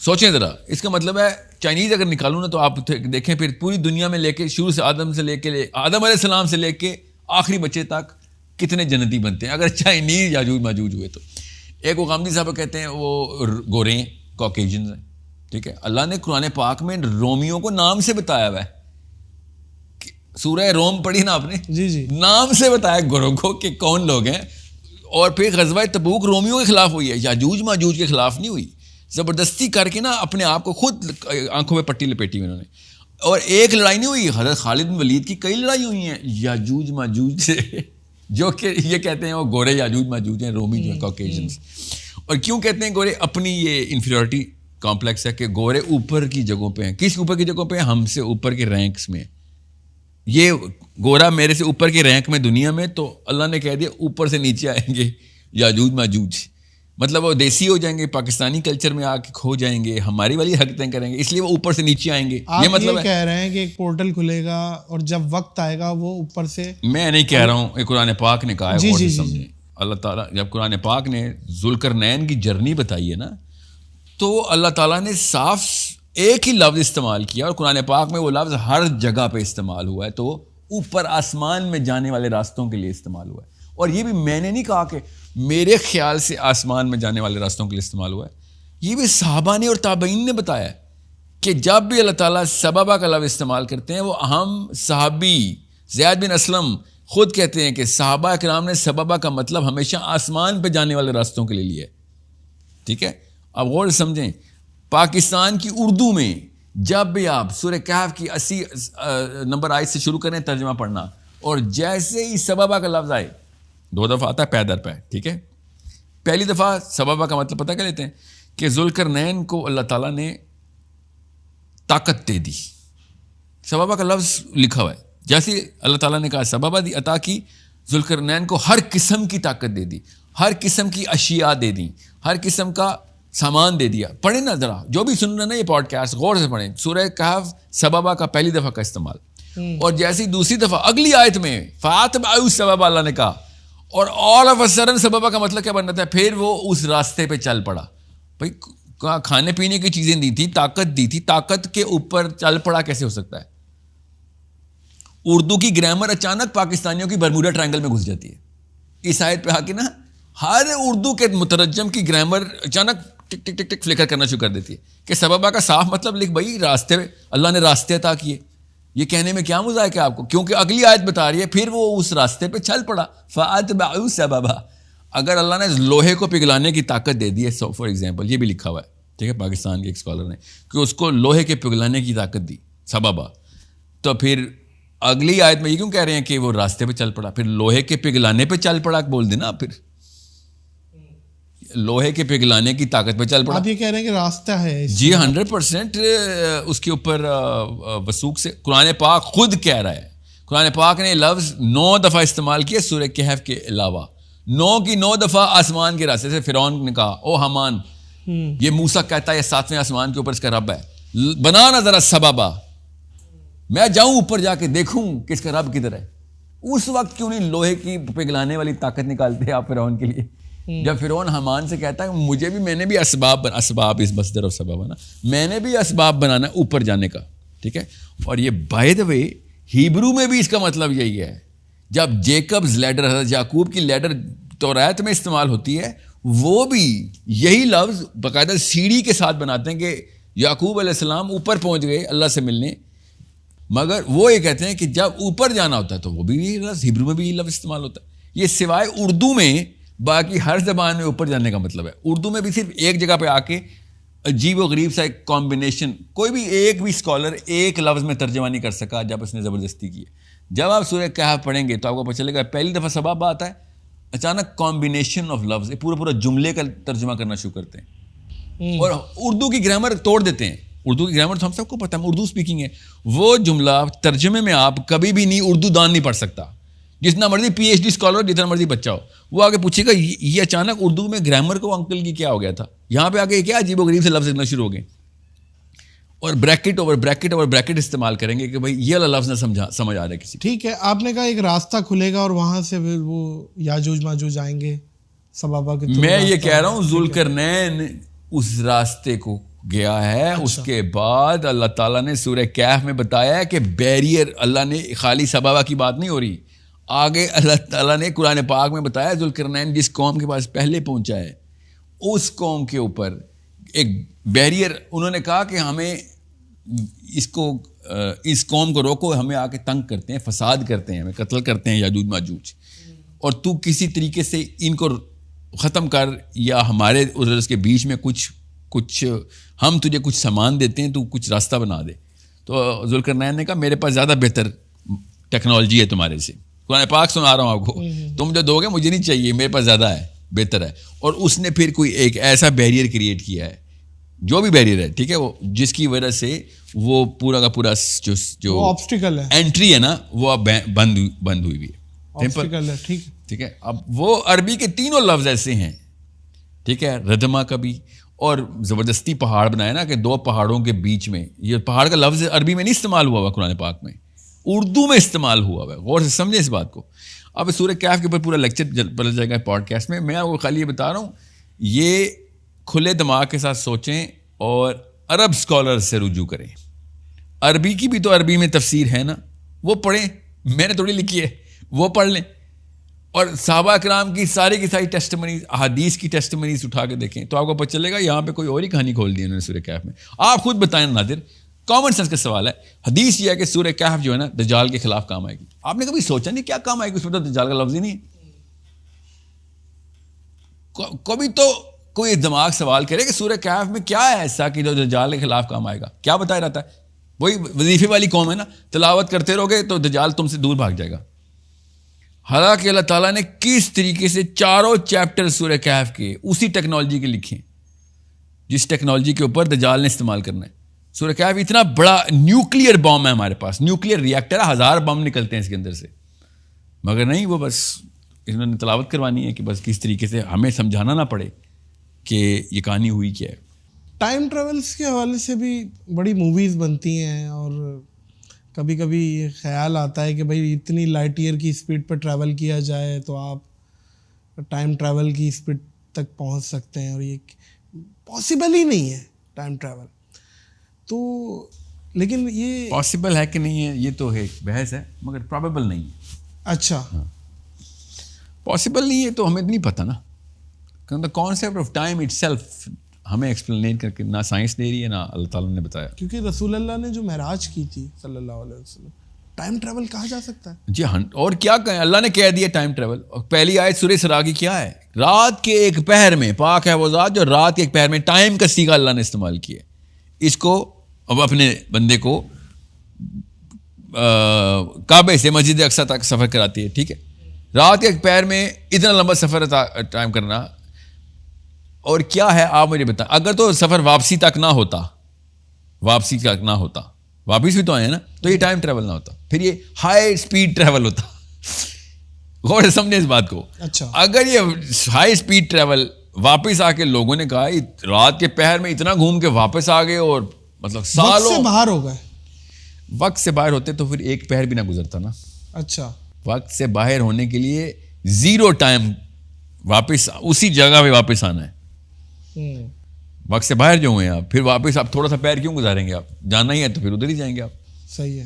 سوچیں ذرا, اس کا مطلب ہے چائنیز اگر نکالوں نا تو آپ دیکھیں پھر پوری دنیا میں لے کے شروع سے آدم علیہ السلام سے لے کے آخری بچے تک کتنے جنتی بنتے ہیں اگر چائنیز یاجوج ماجوج ہوئے تو. ایک وہ غامدی صاحب کہتے ہیں وہ گورے ہیں, کاکیجنز ہیں, ٹھیک ہے. اللہ نے قرآن پاک میں رومیوں کو نام سے بتایا ہوا ہے, سورہ روم پڑھی نا آپ نے, جی نام سے بتایا گوروں کو کہ کون لوگ ہیں. اور پھر غزوہ تبوک رومیوں کے خلاف ہوئی ہے, یاجوج ماجوج کے خلاف نہیں ہوئی. زبردستی کر کے نا اپنے آپ کو خود آنکھوں میں پٹی لپیٹی انہوں نے. اور ایک لڑائی نہیں ہوئی, حضرت خالد بن ولید کی کئی لڑائی ہوئی ہیں یاجوج ماجوج سے, جو کہ یہ کہتے ہیں وہ گورے یاجوج ماجوج ہیں, رومی جو ہیں کاکیجنز. اور کیوں کہتے ہیں گورے؟ اپنی یہ انفیریورٹی کمپلیکس ہے کہ گورے اوپر کی جگہوں پہ ہیں. کس اوپر کی جگہوں پہ ہیں؟ ہم سے اوپر کے رینکس میں. یہ گورا میرے سے اوپر کے رینک میں دنیا میں, تو اللہ نے کہہ دیا اوپر سے نیچے آئیں گے یاجوج ماجوج. مطلب وہ دیسی ہو جائیں گے, پاکستانی کلچر میں آ کے کھو جائیں گے, ہماری والی حرکتیں کریں گے, اس لیے وہ اوپر سے نیچے آئیں گے. یہ مطلب کہہ رہے ہیں کہ ایک پورٹل کھلے گا اور جب وقت آئے گا وہ اوپر سے. میں نہیں کہہ رہا ہوں, یہ قرآن پاک نے کہا ہے, غور سے سمجھیں. اللہ تعالیٰ جب قرآن پاک نے ذوالقرنین کی جرنی بتائی ہے نا, تو اللہ تعالیٰ نے صاف ایک ہی لفظ استعمال کیا, اور قرآن پاک میں وہ لفظ ہر جگہ پہ استعمال ہوا ہے. تو اوپر آسمان میں جانے والے راستوں کے لیے استعمال ہوا ہے. اور یہ بھی میں نے نہیں کہا کہ میرے خیال سے آسمان میں جانے والے راستوں کے لیے استعمال ہوا ہے, یہ بھی صحابہ نے اور تابعین نے بتایا کہ جب بھی اللہ تعالیٰ سببہ کا لفظ استعمال کرتے ہیں, وہ اہم صحابی زید بن اسلم خود کہتے ہیں کہ صحابہ کرام نے سببہ کا مطلب ہمیشہ آسمان پہ جانے والے راستوں کے لیے لیا ہے, ٹھیک ہے. اب غور سے سمجھیں, پاکستان کی اردو میں جب بھی آپ سورہ کہف کی 80 نمبر آیت سے شروع کریں ترجمہ پڑھنا, اور جیسے ہی سببہ کا لفظ آئے 2 دفعہ آتا ہے پے در پے, ٹھیک ہے. پہلی دفعہ سببہ کا مطلب پتہ کیا لیتے ہیں کہ ذوالقرنین کو اللہ تعالیٰ نے طاقت دے دی. سببہ کا لفظ لکھا ہوا ہے, جیسے اللہ تعالیٰ نے کہا سببہ دی عطا کی, ذوالقرنین کو ہر قسم کی طاقت دے دی, ہر قسم کی اشیاء دے دی, ہر قسم کا سامان دے دیا. پڑھیں نا ذرا, جو بھی سن رہے ہیں نا یہ پوڈ کاسٹ غور سے پڑھیں. سورہ کہف سببہ کا پہلی دفعہ کا استعمال, اور جیسی دوسری دفعہ اگلی آیت میں فاتبعوا سببہ اللہ نے کہا, اور آل آف اے سڈن سببہ کا مطلب کیا بننا تھا؟ پھر وہ اس راستے پہ چل پڑا. بھائی کھانے پینے کی چیزیں دی تھی, طاقت دی تھی, طاقت کے اوپر چل پڑا کیسے ہو سکتا ہے؟ اردو کی گرامر اچانک پاکستانیوں کی برموڈا ٹرائنگل میں گھس جاتی ہے. اس آیت پہ آ کے نا ہر اردو کے مترجم کی گرامر اچانک ٹک ٹک ٹک ٹک فلیکر کرنا شروع کر دیتی ہے کہ سببہ کا صاف مطلب لکھ بھائی راستے, اللہ نے راستے عطا کیے. یہ کہنے میں کیا مزاق ہے آپ کو؟ کیونکہ اگلی آیت بتا رہی ہے پھر وہ اس راستے پہ چل پڑا. فاتبعوا سببا. اگر اللہ نے لوہے کو پگھلانے کی طاقت دے دی ہے, فار ایگزامپل یہ بھی لکھا ہوا ہے, ٹھیک ہے, پاکستان کے ایک اسکالر نے, کہ اس کو لوہے کے پگھلانے کی طاقت دی سببا, تو پھر اگلی آیت میں یہ کیوں کہہ رہے ہیں کہ وہ راستے پہ چل پڑا؟ پھر لوہے کے پگھلانے پہ چل پڑا بول دینا, پھر لوہے کے پگھلانے کی طاقت پہ چل پڑا. آپ یہ کہہ رہے ہیں کہ راستہ ہے؟ جی 100% اس کے اوپر وثوق سے قرآن پاک خود کہہ رہا ہے. قرآن پاک نے لفظ 9 دفعہ استعمال کیا سورہ کہف کے علاوہ, 9 کی 9 دفعہ آسمان کے راستے سے. فرعون نے کہا او حمان, یہ موسیٰ کہتا ہے 7ویں آسمان کے اوپر اس کا رب ہے, بنا نا ذرا سببہ, میں جاؤں اوپر جا کے دیکھوں کہ اس کا رب کدھر ہے. اس وقت کیوں نہیں لوہے کی پگھلانے والی طاقت نکالتے آپ فرعون کے لیے؟ جب فرعون حمان سے کہتا ہے مجھے بھی, میں نے بھی اسباب اس مصدر اور سبب ہے نا, میں نے بھی اسباب بنانا اوپر جانے کا, ٹھیک ہے. اور یہ بائی دا وے ہیبرو میں بھی اس کا مطلب یہی ہے. جب جیکبز لیڈر, حضرت یعقوب کی لیڈر توریت میں استعمال ہوتی ہے, وہ بھی یہی لفظ باقاعدہ سیڑھی کے ساتھ بناتے ہیں کہ یعقوب علیہ السلام اوپر پہنچ گئے اللہ سے ملنے, مگر وہ یہ کہتے ہیں کہ جب اوپر جانا ہوتا ہے تو وہ بھی یہی لفظ ہیبرو میں بھی یہی لفظ استعمال ہوتا ہے. یہ سوائے اردو میں باقی ہر زبان میں اوپر جانے کا مطلب ہے. اردو میں بھی صرف ایک جگہ پہ آ کے عجیب و غریب سا ایک کمبینیشن, کوئی بھی ایک بھی اسکالر ایک لفظ میں ترجمہ نہیں کر سکا جب اس نے زبردستی کی ہے. جب آپ سورہ کہف پڑھیں گے تو آپ کو پتہ چلے گا پہلی دفعہ سبب آتا ہے, اچانک کمبینیشن آف لفظ, پورا جملے کا ترجمہ کرنا شروع کرتے ہیں, اور اردو کی گرامر توڑ دیتے ہیں. اردو کی گرامر تو ہم سب کو پتہ ہے, اردو اسپیکنگ ہے. وہ جملہ ترجمے میں آپ کبھی بھی نہیں اردو دان نہیں پڑھ سکتا, جتنا مرضی پی ایچ ڈی اسکالر جتنا مرضی بچہ ہو, وہ آگے پوچھے گا یہ اچانک اردو میں گرامر کو انکل کی کیا ہو گیا تھا, یہاں پہ آگے کیا عجیب و غریب سے لفظ لکھنا شروع ہو گئے, اور bracket over bracket over bracket استعمال کریں گے کہ بھائی یہ والا لفظ نہ سمجھ آ رہا ہے کسی. ٹھیک ہے, آپ نے کہا ایک راستہ کھلے گا اور وہاں سے پھر وہ یاجوج ماجوج آئیں گے سبابا کے. میں یہ کہہ رہا ہوں ذوالقرنین اس راستے کو گیا ہے. اس کے بعد اللہ تعالیٰ نے سورہ کہف میں بتایا ہے کہ بیریئر, اللہ نے خالی سبابا کی بات نہیں ہو رہی, آگے اللہ تعالیٰ نے قرآن پاک میں بتایا ذوالقرنین جس قوم کے پاس پہلے پہنچا ہے اس قوم کے اوپر ایک بیریئر, انہوں نے کہا کہ ہمیں اس قوم کو روکو, ہمیں آ کے تنگ کرتے ہیں, فساد کرتے ہیں, ہمیں قتل کرتے ہیں یاجوج ماجوج, اور تو کسی طریقے سے ان کو ختم کر, یا ہمارے اس کے بیچ میں کچھ ہم تجھے کچھ سامان دیتے ہیں, تو کچھ راستہ بنا دے. تو ذوالقرنین نے کہا میرے پاس زیادہ بہتر ٹیکنالوجی ہے تمہارے سے, قرآن پاک سنا رہا ہوں آپ کو, تم جو دو گے مجھے نہیں چاہیے, میرے پاس زیادہ ہے, بہتر ہے. اور اس نے پھر کوئی ایک ایسا بیریئر کریٹ کیا ہے, جو بھی بیریئر ہے, ٹھیک ہے, وہ جس کی وجہ سے وہ پورا کا پورا جو آبسٹیکل ہے, انٹری ہے نا, وہ اب بند ہوئی ہوئی ہے. ٹھیک ہے, اب وہ عربی کے تینوں لفظ ایسے ہیں, ٹھیک ہے, ردما کا بھی, اور زبردستی پہاڑ بنایا نا کہ دو پہاڑوں کے بیچ میں, یہ پہاڑ کا لفظ عربی میں نہیں استعمال ہوا ہوا قرآن پاک میں, اردو میں استعمال ہوا ہوا ہے. غور سے سمجھیں اس بات کو. اب سورہ کہف کے اوپر پورا لیکچر بدل جائے گا پوڈ کاسٹ میں. میں آپ کو خالی یہ بتا رہا ہوں, یہ کھلے دماغ کے ساتھ سوچیں اور عرب اسکالر سے رجوع کریں. عربی کی بھی تو عربی میں تفسیر ہے نا, وہ پڑھیں, میں نے تھوڑی لکھی ہے, وہ پڑھ لیں. اور صحابہ کرام کی ساری ٹیسٹمنیز, احادیث کی ٹیسٹمنیز اٹھا کے دیکھیں تو آپ کو پتہ چلے گا یہاں پہ کوئی اور ہی کہانی کھول دی انہوں نے سورہ کہف میں. آپ خود بتائیں ناظر, کامن سینس کا سوال ہے. حدیث یہ ہے کہ سورہ کہف جو ہے نا دجال کے خلاف کام آئے گی. آپ نے کبھی سوچا نہیں کیا کام آئے گی, اس میں تو دجال کا لفظ ہی نہیں ہے. کبھی تو کوئی دماغ سوال کرے کہ سورہ کہف میں کیا ہے ایسا کہ جو دجال کے خلاف کام آئے گا. کیا بتایا رہتا ہے, وہی وظیفے والی قوم ہے نا, تلاوت کرتے رہو گے تو دجال تم سے دور بھاگ جائے گا. حالانکہ اللہ تعالیٰ نے کس طریقے سے چاروں چیپٹر سورہ کہف کے اسی ٹیکنالوجی کے لکھے جس ٹیکنالوجی کے اوپر دجال نے استعمال کرنا ہے. سورہ کہف اتنا بڑا نیوکلیئر بم ہے ہمارے پاس, نیوکلیئر ریئیکٹر ہے, 1000 بم نکلتے ہیں اس کے اندر سے, مگر نہیں, وہ بس انہوں نے تلاوت کروانی ہے کہ بس کس طریقے سے ہمیں سمجھانا نہ پڑے کہ یہ کہانی ہوئی کیا ہے. ٹائم ٹریولس کے حوالے سے بھی بڑی موویز بنتی ہیں, اور کبھی کبھی یہ خیال آتا ہے کہ بھائی اتنی لائٹ ایئر کی اسپیڈ پہ ٹریول کیا جائے تو آپ ٹائم ٹریول کی اسپیڈ تک پہنچ سکتے ہیں, اور یہ پاسبل ہی نہیں ہے ٹائم ٹریول. تو لیکن یہ پاسبل ہے کہ نہیں ہے یہ تو ایک بحث ہے, مگر پرابیبل نہیں ہے. اچھا, پاسبل نہیں ہے تو ہمیں نہیں پتہ نا, کیونکہ concept of time it self ہمیں ایکسپلین کر کے نہ سائنس دے رہی ہے نہ اللہ تعالیٰ نے بتایا. کیونکہ رسول اللہ نے جو معراج کی تھی صلی اللہ علیہ وسلم, ٹائم ٹریول کہا جا سکتا ہے. جی ہاں, اور کیا کہیں, اللہ نے کہہ دیا ٹائم ٹریول. اور پہلی آیت سورہ اسراء کی کیا ہے, رات کے ایک پہر میں, پاک ہے وہ ذات جو رات کے ایک پہر میں, ٹائم کا صیغہ اللہ نے استعمال کیا. اس کو اب اپنے بندے کو کعبے سے مسجد اقصیٰ تک سفر کراتی ہے, ٹھیک ہے, رات کے ایک پہر میں اتنا لمبا سفر ٹائم کرنا. اور کیا ہے آپ مجھے بتائیں, اگر تو سفر واپسی تک نہ ہوتا, واپس بھی تو آئے ہیں نا, تو یہ ٹائم ٹریول نہ ہوتا, پھر یہ ہائی اسپیڈ ٹریول ہوتا. غور سے سمجھیں اس بات کو. اچھا, اگر یہ ہائی اسپیڈ ٹریول واپس آ کے لوگوں نے کہا رات کے پہر میں اتنا گھوم کے واپس آ گئے, اور مطلب سالوں سے باہر ہو گئے, وقت سے باہر ہوتے تو پھر ایک پہر بھی نہ گزرتا نا. اچھا, وقت سے باہر ہونے کے لیے 0 ٹائم واپس اسی جگہ پہ واپس آنا ہے. وقت سے باہر جو ہوئے ہیں آپ, پھر واپس آپ تھوڑا سا پیر کیوں گزاریں گے, آپ جانا ہی ہے تو پھر ادھر ہی جائیں گے آپ. صحیح ہے,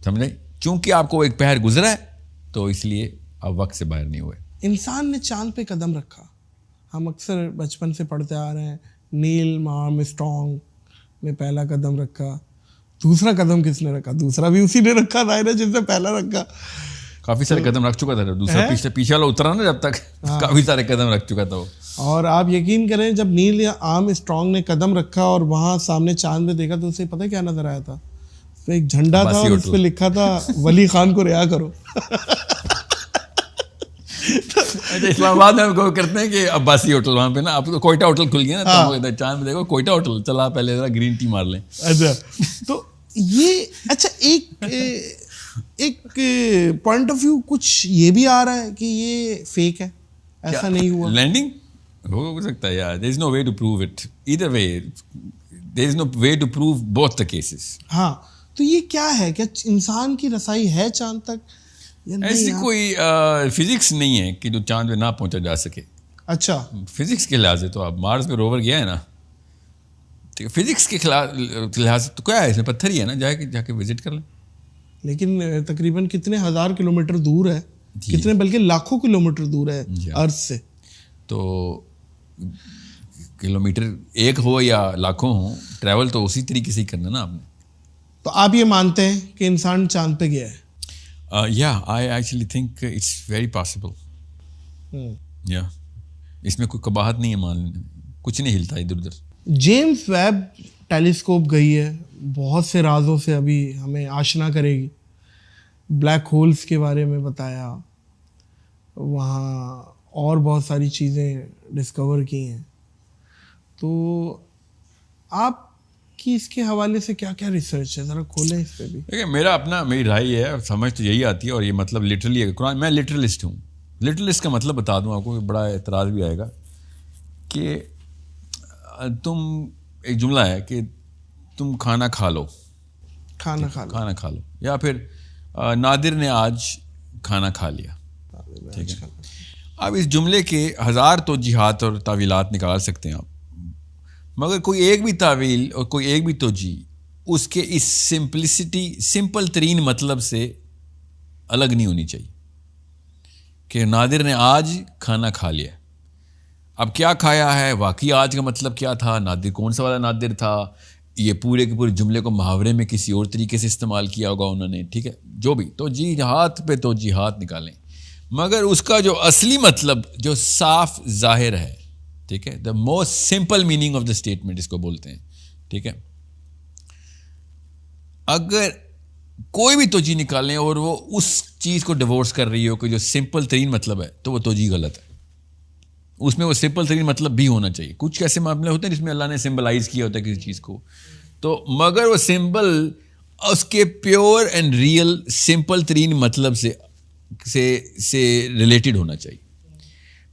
سمجھے, چونکہ آپ کو ایک پہر گزرا ہے تو اس لیے آپ وقت سے باہر نہیں ہوئے. انسان نے چاند پہ قدم رکھا, ہم اکثر بچپن سے پڑھتے آ رہے ہیں, نیل آرمسٹرانگ نے پہلا قدم رکھا. دوسرا قدم کس نے رکھا, دوسرا بھی اسی نے رکھا ظاہر ہے جس نے پہلا رکھا. کافی سارے قدم رکھ چکا تھا, دوسرا پیچھے والا اترا نا جب تک, کافی سارے قدم رکھ چکا تھا وہ. اور آپ یقین کریں جب نیل یا آرمسٹرانگ نے قدم رکھا اور وہاں سامنے چاند میں دیکھا تو اسے پتہ کیا نظر آیا تھا, اس پہ ایک جھنڈا تھا اور اس پہ لکھا تھا ولی خان کو رہا کرو. اسلام آباد میں کرتے ہیں کہ عباسی ہوٹل, وہاں پہ نا آپ کو کوئٹہ ہوٹل کھل گیا نا, چاند میں دیکھو کوئٹہ ہوٹل, چلا پہلے ذرا گرین ٹی مار لیں. اچھا, تو یہ اچھا ایک ایک پوائنٹ آف ویو کچھ یہ بھی آ رہا ہے کہ یہ فیک ہے, ایسا نہیں ہوا. لینڈنگ ہو سکتا ہے یار, there is no way to prove it either way, there is no way to prove both the cases. ہاں تو یہ کیا ہے, کیا انسان کی رسائی ہے چاند تک یا نہیں؟ ایسی کوئی فزکس نہیں ہے کہ جو چاند پہ نہ پہنچا جا سکے. اچھا فزکس کے لحاظ سے تو آپ مارس پہ روور گیا ہے نا, فزکس کے لحاظ سے تو کیا ہے, اس میں پتھر ہی ہے نا, جا کے وزٹ کر لیں. لیکن تقریباً کتنے ہزار کلومیٹر دور ہے, کتنے بلکہ لاکھوں کلومیٹر دور ہے ارتھ سے. تو کلومیٹر ایک ہو یا لاکھوں ہوں, ٹریول تو اسی طریقے سے ہی کرنا نا آپ نے. تو آپ یہ مانتے ہیں کہ انسان چاند پہ گیا ہے؟ Yeah, I actually think it's very possible. Yeah. اس میں کوئی قباحت نہیں ہے, مان لینا کچھ نہیں ہلتا ادھر ادھر. جیمز ویب ٹیلیسکوپ گئی ہے, بہت سے رازوں سے ابھی ہمیں آشنا کرے گی. بلیک ہولز کے بارے میں بتایا, وہاں اور بہت ساری چیزیں ڈسکور کی ہیں. تو آپ کی اس کے حوالے سے کیا کیا ریسرچ ہے, ذرا کھولیں اس پہ بھی. دیکھیں میری رائے ہے, سمجھ تو یہی آتی ہے, اور یہ مطلب لٹرلی ہے قرآن. میں لٹرلسٹ ہوں. لٹرلسٹ کا مطلب بتا دوں آپ کو, بڑا اعتراض بھی آئے گا کہ تم, ایک جملہ ہے کہ تم کھانا کھا لو, یا پھر نادر نے آج کھانا کھا لیا. ٹھیک ہے, اب اس جملے کے ہزار توجیحات اور تعویلات نکال سکتے ہیں آپ, مگر کوئی ایک بھی تعویل اور کوئی ایک بھی توجیہ اس کے اس سمپل ترین مطلب سے الگ نہیں ہونی چاہیے کہ نادر نے آج کھانا کھا لیا. اب کیا کھایا ہے, واقعی آج کا مطلب کیا تھا, نادر کون سا والا نادر تھا, یہ پورے کے پورے جملے کو محاورے میں کسی اور طریقے سے استعمال کیا ہوگا انہوں نے. ٹھیک ہے, جو بھی توجیحات پہ توجیحات نکالیں, مگر اس کا جو اصلی مطلب جو صاف ظاہر ہے, ٹھیک ہے, the most simple meaning of the statement اس کو بولتے ہیں. ٹھیک ہے, اگر کوئی بھی توجیہ نکالیں اور وہ اس چیز کو ڈیورس کر رہی ہو کہ جو سمپل ترین مطلب ہے, تو وہ توجیہ غلط ہے. اس میں وہ سمپل ترین مطلب بھی ہونا چاہیے. کچھ ایسے معاملے ہوتے ہیں جس میں اللہ نے سمبلائز کیا ہوتا ہے کسی چیز کو, تو مگر وہ سمبل اس کے پیور اینڈ ریئل سمپل ترین مطلب سے ریلیٹڈ ہونا چاہیے.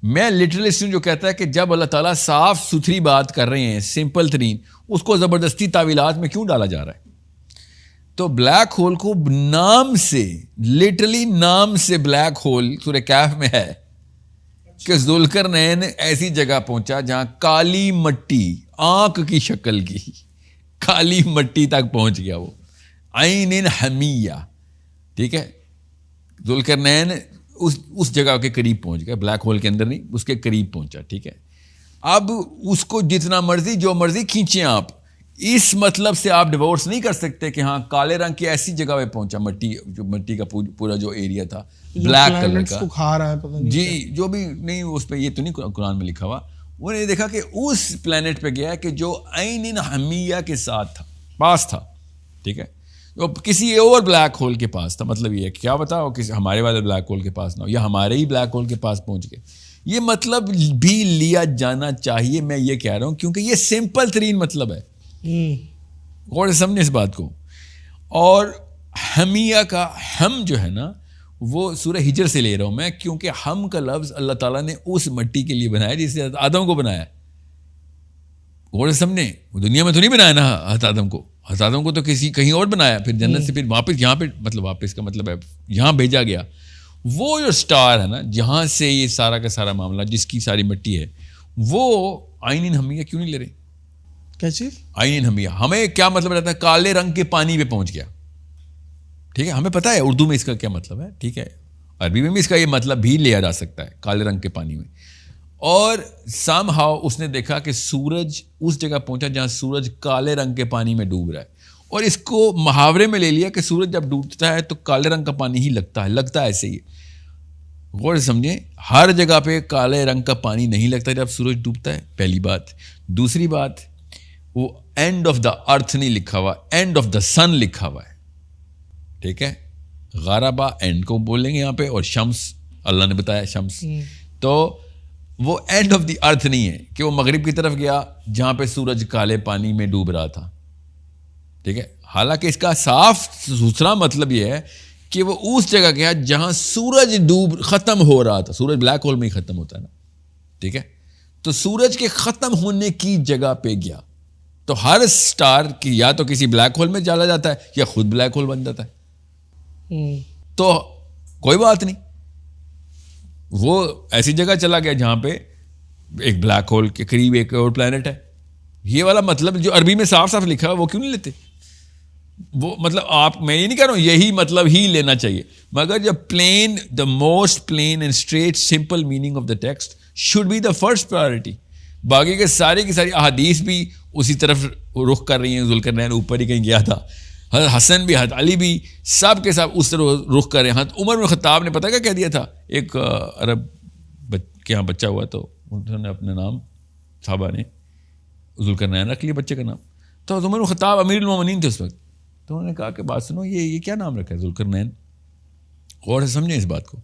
میں لٹرلسٹ ہوں جو کہتا ہے کہ جب اللہ تعالیٰ صاف ستھری بات کر رہے ہیں, سمپل ترین, اس کو زبردستی تعویلات میں کیوں ڈالا جا رہا ہے؟ تو بلیک ہول کو نام سے, لٹرلی نام سے بلیک ہول سورہ کہف میں ہے کہ ذوالقرنین ایسی جگہ پہنچا جہاں کالی مٹی, آنکھ کی شکل کی کالی مٹی تک پہنچ گیا, وہ عین حمیہ. ٹھیک ہے, ذوالقرنین اس جگہ کے قریب پہنچ گیا, بلیک ہول کے اندر نہیں, اس کے قریب پہنچا. ٹھیک ہے, اب اس کو جتنا مرضی جو مرضی کھینچیں آپ, اس مطلب سے آپ ڈیورس نہیں کر سکتے کہ ہاں کالے رنگ کی ایسی جگہ پہ پہنچا, مٹی کا پورا جو ایریا تھا بلیک کلر کا, کھا رہا ہے پتہ نہیں جی جو بھی نہیں, اس پہ یہ تو نہیں قرآن میں لکھا ہوا. انہوں نے دیکھا کہ اس پلانٹ پہ گیا کہ جو عین حمیہ کے ساتھ تھا, پاس تھا. ٹھیک ہے, کسی اور بلیک ہول کے پاس تھا. مطلب یہ ہے کیا بتاؤ کسی ہمارے والے بلیک ہول کے پاس نہ ہو, یا ہمارے ہی بلیک ہول کے پاس پہنچ گئے. یہ مطلب بھی لیا جانا چاہیے, میں یہ کہہ رہا ہوں, کیونکہ یہ سمپل ترین مطلب ہے. غور سے سمجھیں اس بات کو. اور حمیہ کا ہم جو ہے نا, وہ سورہ ہجر سے لے رہا ہوں میں, کیونکہ ہم کا لفظ اللہ تعالیٰ نے اس مٹی کے لیے بنایا جس سے آدم کو بنایا. غور سے سمجھیں, وہ دنیا میں تو نہیں بنایا نا حضرت آدم کو, حضرت آدم کو تو کہیں اور بنایا, پھر جنت سے پھر واپس یہاں پہ, مطلب واپس کا مطلب ہے یہاں بھیجا گیا. وہ جو سٹار ہے نا جہاں سے یہ سارا کا سارا معاملہ, جس کی ساری مٹی ہے, وہ عین حمیہ کیوں نہیں لے رہے؟ کیا چیز عین حمیہ؟ ہمیں کیا مطلب رہتا ہے؟ کالے رنگ کے پانی پہ پہنچ گیا. ٹھیک ہے, ہمیں پتہ ہے اردو میں اس کا کیا مطلب ہے. ٹھیک ہے, عربی میں بھی اس کا یہ مطلب بھی لیا جا سکتا ہے, کالے رنگ کے پانی میں. اور سم ہاؤ اس نے دیکھا کہ سورج اس جگہ پہنچا جہاں سورج کالے رنگ کے پانی میں ڈوب رہا ہے, اور اس کو محاورے میں لے لیا کہ سورج جب ڈوبتا ہے تو کالے رنگ کا پانی ہی لگتا ہے ایسے ہی. غور سے سمجھیں, ہر جگہ پہ کالے رنگ کا پانی نہیں لگتا جب سورج ڈوبتا ہے, پہلی بات. دوسری بات, وہ اینڈ آف دا ارتھ نہیں لکھا ہوا, اینڈ آف دا سن لکھا ہوا ہے. ٹھیک ہے, غربا اینڈ کو بولیں گے یہاں پہ, اور شمس اللہ نے بتایا شمس, تو وہ اینڈ آف دی ارتھ نہیں ہے کہ وہ مغرب کی طرف گیا جہاں پہ سورج کالے پانی میں ڈوب رہا تھا. ٹھیک ہے, حالانکہ اس کا صاف ستھرا مطلب یہ ہے کہ وہ اس جگہ گیا جہاں سورج ختم ہو رہا تھا. سورج بلیک ہول میں ہی ختم ہوتا ہے نا, ٹھیک ہے, تو سورج کے ختم ہونے کی جگہ پہ گیا. تو ہر اسٹار کی یا تو کسی بلیک ہول میں چلا جاتا ہے یا خود بلیک ہول بن جاتا ہے. تو کوئی بات نہیں, وہ ایسی جگہ چلا گیا جہاں پہ ایک بلیک ہول کے قریب ایک اور پلانٹ ہے. یہ والا مطلب جو عربی میں صاف صاف لکھا ہے وہ کیوں نہیں لیتے؟ وہ مطلب آپ, میں یہ نہیں کہہ رہا ہوں یہی مطلب ہی لینا چاہیے, مگر جب plain, the most plain and straight simple meaning of the text should be the first priority. باقی کے ساری کی ساری احادیث بھی اسی طرف رخ کر رہی ہیں. ذوالقرنین اوپر ہی کہیں گیا تھا, حضرت حسن بھی, حضرت علی بھی, سب کے سب اس طرف رخ کر رہے ہیں. حضرت عمر بن خطاب نے پتہ کیا کہہ دیا تھا, ایک عرب کے یہاں بچہ ہوا تو انہوں نے اپنے نام صحابہ نے ذوالقرنین رکھ لیا بچے کا نام. تو عمر بن خطاب امیر المومنین تھے اس وقت, تو انہوں نے کہا کہ بات سنو, یہ کیا نام رکھا ہے ذوالقرنین, غور سے سمجھیں اس بات کو.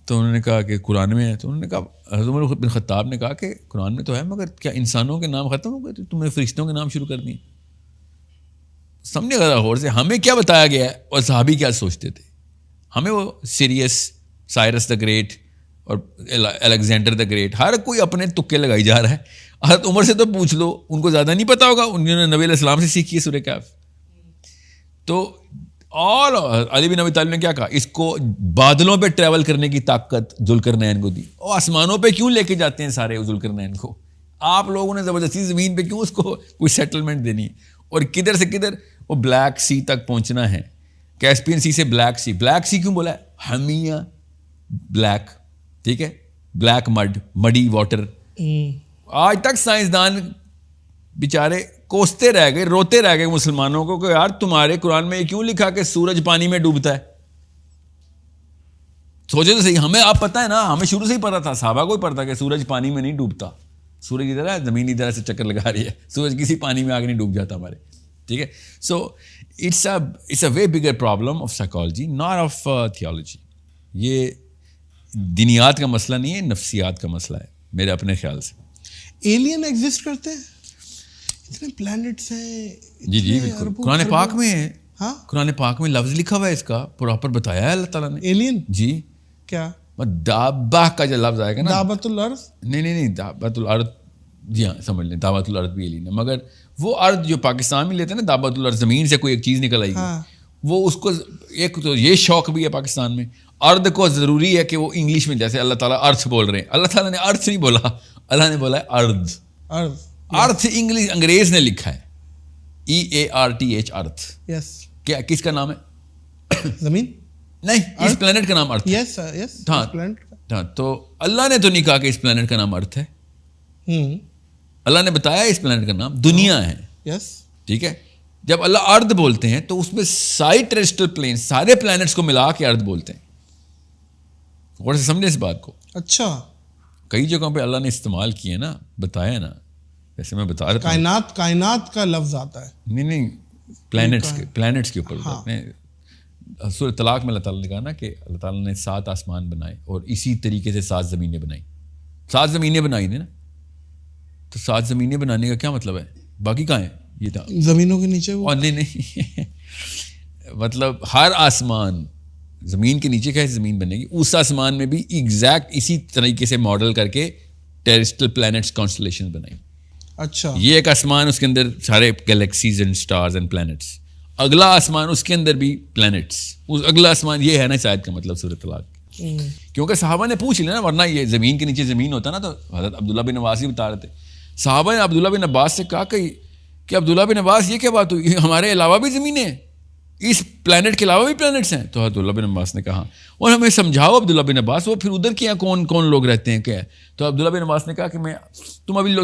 تو انہوں نے کہا کہ قرآن میں ہے. تو انہوں نے کہا, حضرت عمر بن خطاب نے کہا کہ قرآن میں تو ہے, مگر کیا انسانوں کے نام ختم ہو گئے تو تمہیں فرشتوں کے نام شروع کر دیے؟ سمجھے گا غور سے, ہمیں کیا بتایا گیا ہے اور صحابی کیا سوچتے تھے. ہمیں وہ سیریس, سائرس دا گریٹ اور الیگزینڈر دا گریٹ, ہر کوئی اپنے تکے لگائی جا رہا ہے. حضرت عمر سے تو پوچھ لو, ان کو زیادہ نہیں پتا ہوگا, انہوں نے نبی علیہ السلام سے سیکھی ہے سورہ کہف. تو اور علی بن ابی طالب نے کیا کہا, اس کو بادلوں پہ ٹریول کرنے کی طاقت ذوالقرنین کو دی. اور آسمانوں پہ کیوں لے کے جاتے ہیں سارے ذوالقرنین کو؟ آپ لوگوں نے زبردستی زمین پہ کیوں اس کو کوئی سیٹلمنٹ دینی ہے؟ اور کدھر سے کدھر وہ بلیک سی تک پہنچنا ہے, کیسپین سی سے بلیک سی. بلیک سی کیوں بولا ہے؟ ہمیہ بلیک, ٹھیک ہے, بلیک مڈ, مڈی واٹر. آج تک سائنسدان بیچارے کوستے رہ گئے, روتے رہ گئے مسلمانوں کو کہ یار تمہارے قرآن میں یہ کیوں لکھا کہ سورج پانی میں ڈوبتا ہے؟ سوچے تو صحیح, ہمیں آپ پتہ ہے نا, ہمیں شروع سے ہی پتا تھا, صحابہ کو ہی پتا تھا کہ سورج پانی میں نہیں ڈوبتا. سورج ادھر ہے, زمین ادھر سے چکر لگا رہی ہے, سورج کسی پانی میں آگے نہیں ڈوب جاتا ہمارے, ٹھیک ہے. So it's a way bigger problem of psychology, not of theology. یہ دینیات کا مسئلہ نہیں ہے, نفسیات کا مسئلہ ہے میرے اپنے خیال سے. ایلین ایگزسٹ کرتے ہیں, اتنے پلانٹس ہیں. جی بالکل, قرآن پاک میں ہے. ہاں, قرآن پاک میں لفظ لکھا ہوا ہے, اس کا پراپر بتایا ہے اللہ تعالیٰ نے. ایلین جی کیا دابہ کا جو لفظ آئے گا نا, دعوت الارض, نہیں دعوت الارض, جی ہاں سمجھ لیں, دعوت الارض بھی ایلین ہے, مگر وہ ارض جو پاکستان میں لیتے ہیں نا, دعوت الارض, زمین سے کوئی ایک چیز نکل آئے گی, وہ اس کو ایک تو یہ شوق بھی ہے پاکستان میں. ارض کو ضروری ہے کہ وہ انگلش میں, جیسے اللہ تعالیٰ ارتھ بول رہے ہیں, اللہ تعالیٰ نے ارتھ نہیں بولا, اللہ نے بولا ہے ارض. ارتھ انگلش انگریز نے لکھا ہے, EARTH, ارتھ. یس, کیا کس کا نام ہے؟ زمین نہیں, اس پلانٹ کا نام ارتھ. یس یس, ہاں, تو اللہ نے تو نہیں کہا کہ اس پلانٹ کا نام ارتھ ہے, اللہ نے بتایا اس پلانٹ کا نام دنیا ہے. یس, ٹھیک ہے. جب اللہ ارد بولتے ہیں تو اس میں ساری ٹیریسٹریل پلین, سارے پلانٹس کو ملا کے ارد بولتے ہیں. غور سے سمجھے اس بات کو. اچھا, کئی جگہوں پہ اللہ نے استعمال کیے نا, بتایا نا, جیسے میں بتا رہا تھا کائنات کا لفظ آتا ہے. نہیں پلانٹس کے اوپر. سورۃ طلاق میں اللہ تعالیٰ نے کہا نا کہ اللہ تعالیٰ نے 7 آسمان بنائے اور اسی طریقے سے 7 زمینیں بنائیں. 7 زمینیں بنائی تھیں نا, تو 7 زمینیں بنانے کا کیا مطلب ہے؟ باقی کہاں ہیں؟ یہ تھا زمینوں کے نیچے وہ, نہیں مطلب ہر آسمان, زمین کے نیچے کیسے زمین بنے گی, اس آسمان میں بھی ایگزیکٹ اسی طریقے سے ماڈل کر کے ٹیریسٹریل پلانٹس, کانسٹلیشن بنائی. اچھا, یہ ایک آسمان, اس کے اندر سارے galaxies and stars and plants. اگلا آسمان, اس کے اندر بھی پلانٹس. اس اگلا آسمان, یہ ہے نا شاید کا مطلب سورۃ طلاق. کیونکہ صحابہ نے پوچھ لیا نا, ورنہ یہ زمین کے نیچے زمین ہوتا نا, تو حضرت عبداللہ بن عباس ہی بتا رہے تھے. صحابہ نے عبداللہ بن عباس سے کہا کہ عبداللہ بن عباس یہ کیا بات ہوئی, ہمارے علاوہ بھی زمینیں ہیں, اس پلانٹ کے علاوہ بھی پلانٹس ہیں. تو عبداللہ بن عباس نے کہا, اور ہمیں سمجھاؤ عبداللہ بن عباس, وہ پھر ادھر کے یہاں کون کون لوگ رہتے ہیں کیا ہے. تو عبداللہ بن عباس نے کہا کہ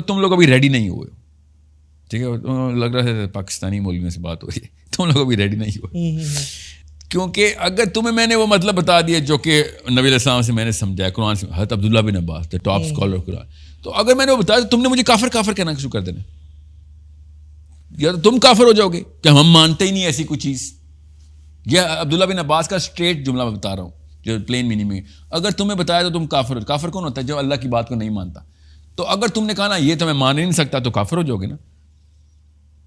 تم لوگ ابھی ریڈی نہیں ہوئے. ٹھیک ہے, لگ رہا ہے پاکستانی مولویوں سے بات ہو رہی ہے, تم لوگ ابھی ریڈی نہیں ہوئے. کیونکہ اگر تمہیں میں نے وہ مطلب بتا دیا جو کہ نبی علیہ السلام سے میں نے سمجھایا, قرآن سے, حضرت عبداللہ بن عباس دا ٹاپ اسکالر قرآن, تو اگر میں نے وہ بتایا تو تم نے مجھے کافر کہنا شروع کر دینا, یا تو تم کافر ہو جاؤ گے کہ ہم مانتے ہی نہیں ایسی کوئی چیز. یہ عبداللہ بن عباس کا اسٹریٹ جملہ میں بتا رہا ہوں, جو پلین میننگ میں. اگر تمہیں بتایا تو تم کافر کون ہوتا ہے؟ جو اللہ کی بات کو نہیں مانتا. تو اگر تم نے کہا نا یہ تو میں مان ہی نہیں سکتا, تو کافر ہو جاؤ گے نا.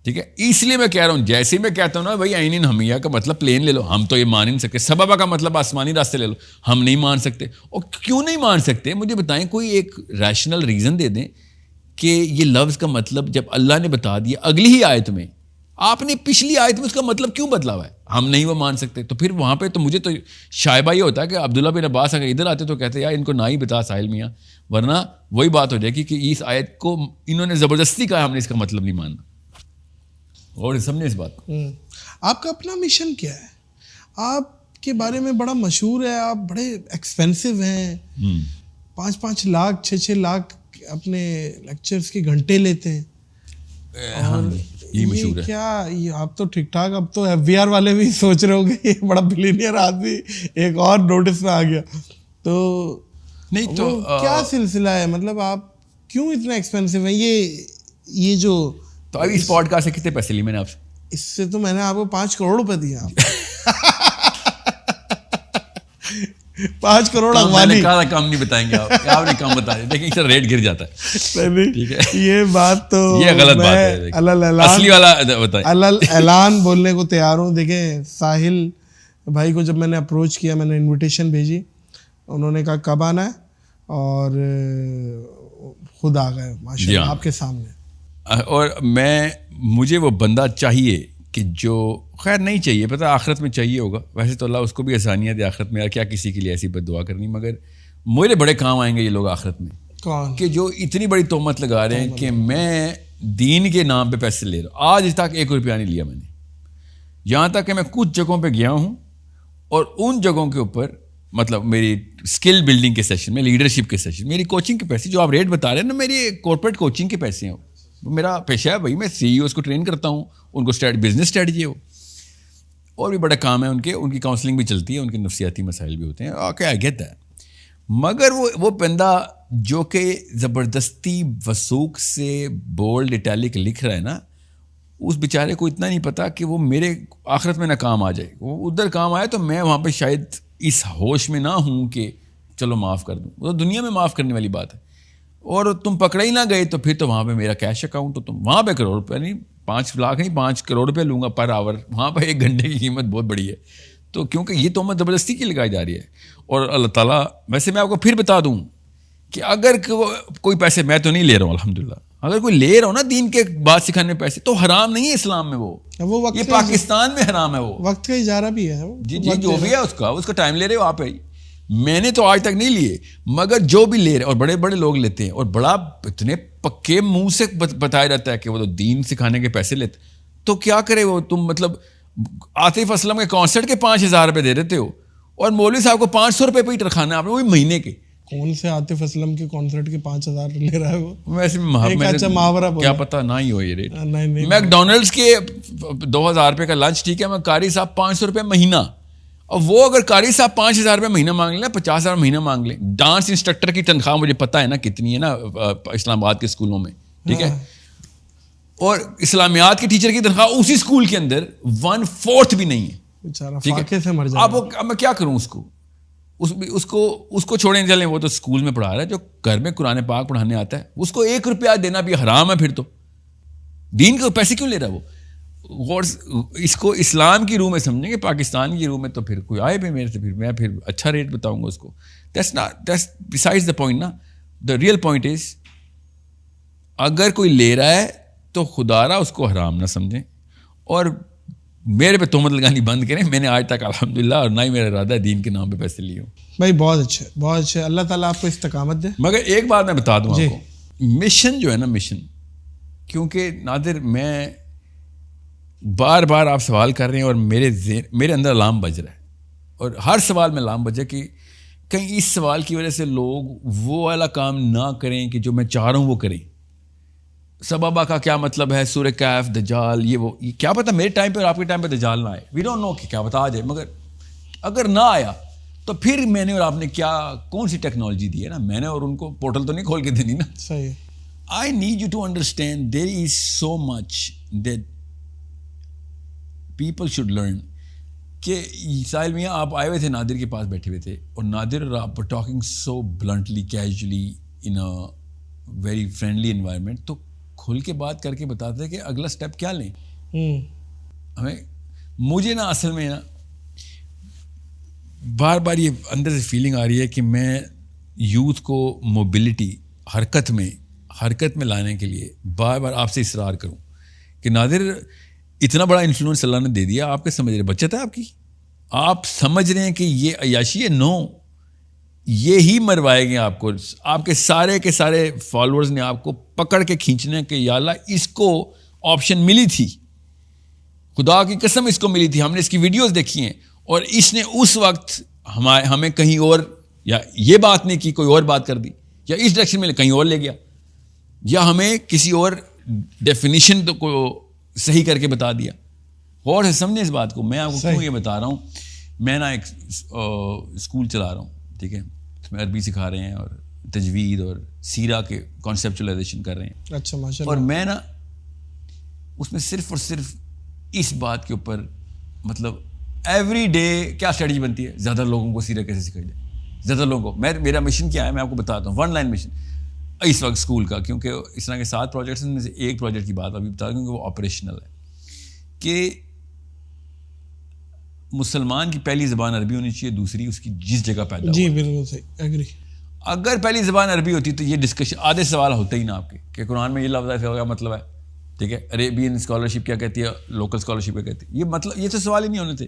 ٹھیک ہے. اس لیے میں کہہ رہا ہوں, جیسے میں کہتا ہوں نا بھائی عین حمیہ کا مطلب پلین لے لو, ہم تو یہ مان ہی نہیں سکتے. سببہ کا مطلب آسمانی راستے لے لو, ہم نہیں مان سکتے. اور کیوں نہیں مان سکتے مجھے بتائیں, کوئی ایک ریشنل ریزن دے دیں کہ یہ لفظ کا مطلب جب اللہ نے بتا دیا اگلی ہی آیت میں, آپ نے پچھلی آیت میں اس کا مطلب کیوں بدلا ہوا ہے, ہم نہیں وہ مان سکتے. تو پھر وہاں پہ تو مجھے تو شائبہ یہ ہوتا ہے کہ عبداللہ بن عباس اگر ادھر آتے تو کہتے یار ان کو نہ ہی بتا ساحل میاں, ورنہ وہی بات ہو جائے گی کہ اس آیت کو انہوں نے زبردستی کہا, ہم نے اس کا مطلب نہیں ماننا. اور سمجھے اس بات کو. آپ کا اپنا مشن کیا ہے؟ آپ کے بارے میں بڑا مشہور ہے, آپ بڑے ایکسپینسو ہیں, 5-5 لاکھ 6-6 لاکھ اپنے لیکچرز کے گھنٹے لیتے ہیں. یہ مشہور ہے کیا آپ تو ٹھیک ٹھاک, اب تو FBR والے بھی سوچ رہے ہوں گے یہ بڑا بلینئر آدمی ایک اور نوٹس میں آ گیا, تو نہیں تو کیا سلسلہ ہے, مطلب آپ کیوں اتنا ایکسپینسو ہیں؟ یہ جو تو ابھی اس پوڈ کاسٹ سے کتنے پیسے لیے میں نے آپ سے؟ اس سے تو میں نے آپ کو 5 کروڑ روپے دیے. آپ 5 کروڑ اغوانی کام نہیں بتائیں گے آپ نے کام بتایا, لیکن اس کا ریٹ گر جاتا ہے. ٹھیک ہے, یہ بات تو یہ غلط بات ہے, اصلی والا بتائیں. اعلان بولنے کو تیار ہوں. دیکھیں ساحل بھائی کو جب میں نے اپروچ کیا, میں نے انویٹیشن بھیجی, انہوں نے کہا کب آنا ہے, اور خود آ گئے ماشاء اللہ آپ کے سامنے. اور مجھے وہ بندہ چاہیے کہ جو خیر نہیں چاہیے, پتہ آخرت میں چاہیے ہوگا, ویسے تو اللہ اس کو بھی آسانیاں دے آخرت میں, کیا کسی کے لیے ایسی بد دعا کرنی, مگر میرے بڑے کام آئیں گے یہ لوگ آخرت میں. کون کہ جو اتنی بڑی تہمت لگا رہے ہیں کہ میں دین کے نام پہ پیسے لے رہا ہوں. آج تک 1 روپیہ نہیں لیا میں نے, یہاں تک کہ میں کچھ جگہوں پہ گیا ہوں اور ان جگہوں کے اوپر مطلب میری اسکل بلڈنگ کے سیشن میں, لیڈرشپ کے سیشن, میری کوچنگ کے پیسے جو آپ ریٹ بتا رہے ہیں نا, میری کارپوریٹ کوچنگ کے پیسے ہیں, میرا پیشہ ہے بھائی, میں CEOs کو ٹرین کرتا ہوں, ان کو بزنس اسٹریٹجی ہو, اور بھی بڑا کام ہے ان کی کاؤنسلنگ بھی چلتی ہے, ان کے نفسیاتی مسائل بھی ہوتے ہیں. Okay I get that. مگر وہ بندہ جو کہ زبردستی وثوق سے بولڈ اٹیلک لکھ رہا ہے نا, اس بیچارے کو اتنا نہیں پتا کہ وہ میرے آخرت میں نہ کام آ جائے. وہ ادھر کام آئے تو میں وہاں پہ شاید اس ہوش میں نہ ہوں کہ چلو معاف کر دوں. وہ تو دنیا میں معاف کرنے والی بات ہے, اور تم پکڑے ہی نہ گئے تو پھر تو وہاں پہ میرا کیش اکاؤنٹ, تو تم وہاں پہ کروڑ روپے نہیں 5 لاکھ نہیں 5 کروڑ روپے لوں گا پر آور. وہاں پہ 1 گھنٹے کی قیمت بہت بڑی ہے. تو کیونکہ یہ تہمت زبردستی کی لگائی جا رہی ہے. اور اللہ تعالیٰ, ویسے میں آپ کو پھر بتا دوں کہ اگر کوئی پیسے میں تو نہیں لے رہا ہوں الحمدللہ, اگر کوئی لے رہا ہوں نا دین کے بات سکھانے پیسے, تو حرام نہیں ہے اسلام میں, وہ یہ پاکستان میں حرام ہے, وہ وقت کا اجارہ بھی ہے. جی جو بھی ہے اس کا ٹائم لے رہے ہو آپ ہی. میں نے تو آج تک نہیں لیے, مگر جو بھی لے رہے اور بڑے بڑے لوگ لیتے ہیں, اور بڑا اتنے پکے منہ سے بتایا جاتا ہے کہ وہ تو دین سکھانے کے پیسے لیتے, تو کیا کرے وہ. تم مطلب عاطف اسلم کے کانسرٹ کے 5,000 روپے دے دیتے ہو, اور مولوی صاحب کو 500 روپے پہ ہی رکھانا ہے آپ نے, وہی مہینے کے. کون سے عاطف اسلم کے کانسرٹ کے 5,000 لے رہا ہے وہ؟ ویسے محاورہ کیا پتا نہ ہی ہو یہ ریٹ. نہیں میک ڈونلڈس کے 2,000 روپے کا لنچ ٹھیک ہے, میں قاری صاحب 500 روپے مہینہ, اور وہ اگر قاری صاحب 5,000 روپے مہینہ مانگ لیں, 50,000 مہینہ مانگ لیں. ڈانس انسٹرکٹر کی تنخواہ مجھے پتا ہے نا کتنی ہے نا اسلام آباد کے اسکولوں میں, ٹھیک ہے, اور اسلامیات کے ٹیچر کی تنخواہ اسی اسکول کے اندر 1/4 بھی نہیں ہے. ٹھیک ہے, اب میں کیا کروں اس کو چھوڑیں چلیں, وہ تو اسکول میں پڑھا رہا ہے. جو گھر میں قرآن پاک پڑھانے آتا ہے اس کو 1 روپیہ دینا بھی حرام ہے. پھر تو دین کے پیسے کیوں لے رہا ہے وہ؟ اس کو اسلام کی روح میں سمجھیں گے, پاکستان کی روح میں تو پھر کوئی آئے بھی میرے سے, پھر میں پھر اچھا ریٹ بتاؤں گا اس کو. That's besides the point نا. The real point is اگر کوئی لے رہا ہے تو خدا را اس کو حرام نہ سمجھیں, اور میرے پہ تہمت لگانی بند کریں. میں نے آج تک الحمدللہ, اور نہ ہی میرا ارادہ ہے دین کے نام پہ پیسے لیے ہوں. بھائی بہت اچھا, بہت اچھا, اللہ تعالیٰ آپ کو استقامت دے. مگر ایک بات میں بتا دوں آپ کو, مشن جو ہے نا, مشن, کیونکہ نادر میں بار بار آپ سوال کر رہے ہیں اور میرے اندر الارم بج رہا ہے, اور ہر سوال میں الارم بجے کہ کہیں اس سوال کی وجہ سے لوگ وہ والا کام نہ کریں کہ جو میں چاہ رہا ہوں وہ کریں. سبابہ کا کیا مطلب ہے, سورہ کہف, دجال, یہ کیا پتہ میرے ٹائم پہ اور آپ کے ٹائم پہ دجال نہ آئے. وی ڈونٹ نو کہ کیا پتہ آ جائے, مگر اگر نہ آیا تو پھر میں نے اور آپ نے کون سی ٹیکنالوجی دی ہے نا. میں نے اور ان کو پورٹل تو نہیں کھول کے دینی نا. صحیح. I need you to understand there is so much that people should learn. کہ ساحل میاں آپ آئے ہوئے تھے, نادر کے پاس بیٹھے ہوئے تھے, اور نادر اور آپ talking so bluntly, casually, in a very friendly environment. تو کھل کے بات کر کے بتاتے کہ اگلا سٹیپ کیا لیں. ہمیں مجھے نا اصل میں نا بار بار یہ اندر سے فیلنگ آ رہی ہے کہ میں یوتھ کو موبلٹی حرکت میں لانے کے لیے بار بار آپ سے اصرار کروں کہ نادر اتنا بڑا انفلوئنس اللہ نے دے دیا, آپ کے سمجھ رہے بچت ہے آپ کی, آپ سمجھ رہے ہیں کہ یہ عیاشی ہے. نو, یہ ہی مروائے گے آپ کو. آپ کے سارے فالوورز نے آپ کو پکڑ کے کھینچنے کہ یا اللہ اس کو آپشن ملی تھی, خدا کی قسم اس کو ملی تھی, ہم نے اس کی ویڈیوز دیکھی ہیں اور اس نے اس وقت ہمیں کہیں اور یا یہ بات نہیں کی, کوئی اور بات کر دی, یا اس ڈائریکشن میں کہیں اور لے گیا, یا ہمیں کسی اور ڈیفینیشن کو صحیح کر کے بتا دیا. غور سے سمجھیں اس بات کو. میں آپ کو کیوں یہ بتا رہا ہوں, میں نا ایک اسکول چلا رہا ہوں, ٹھیک ہے, اس میں عربی سکھا رہے ہیں اور تجوید اور سیرہ کے کانسیپچولائزیشن کر رہے ہیں. اچھا ماشاء اللہ. اور میں نا اس میں صرف اور صرف اس بات کے اوپر مطلب ایوری ڈے کیا اسٹریٹجی بنتی ہے, زیادہ لوگوں کو سیرہ کیسے سکھائی جائے, زیادہ لوگوں کو. میرا مشن کیا ہے میں آپ کو بتاتا ہوں, 1 لائن مشن اس وقت اسکول کا, کیونکہ اس طرح کے 7 پروجیکٹس میں سے ایک پروجیکٹ کی بات ابھی بتا دوں کیونکہ وہ آپریشنل ہے, کہ مسلمان کی پہلی زبان عربی ہونی چاہیے, دوسری اس کی جس جگہ پیدا ہو. جی بالکل صحیح, ایگری. اگر پہلی زبان عربی ہوتی تو یہ ڈسکشن آدھے سوال ہوتے ہی نا آپ کے کہ قرآن میں یہ لفظ ہے کیا مطلب ہے, ٹھیک ہے, عربین اسکالرشپ کیا کہتی ہے, لوکل اسکالرشپ کیا کہتی ہے, یہ مطلب یہ تو سوال ہی نہیں ہونے تھے.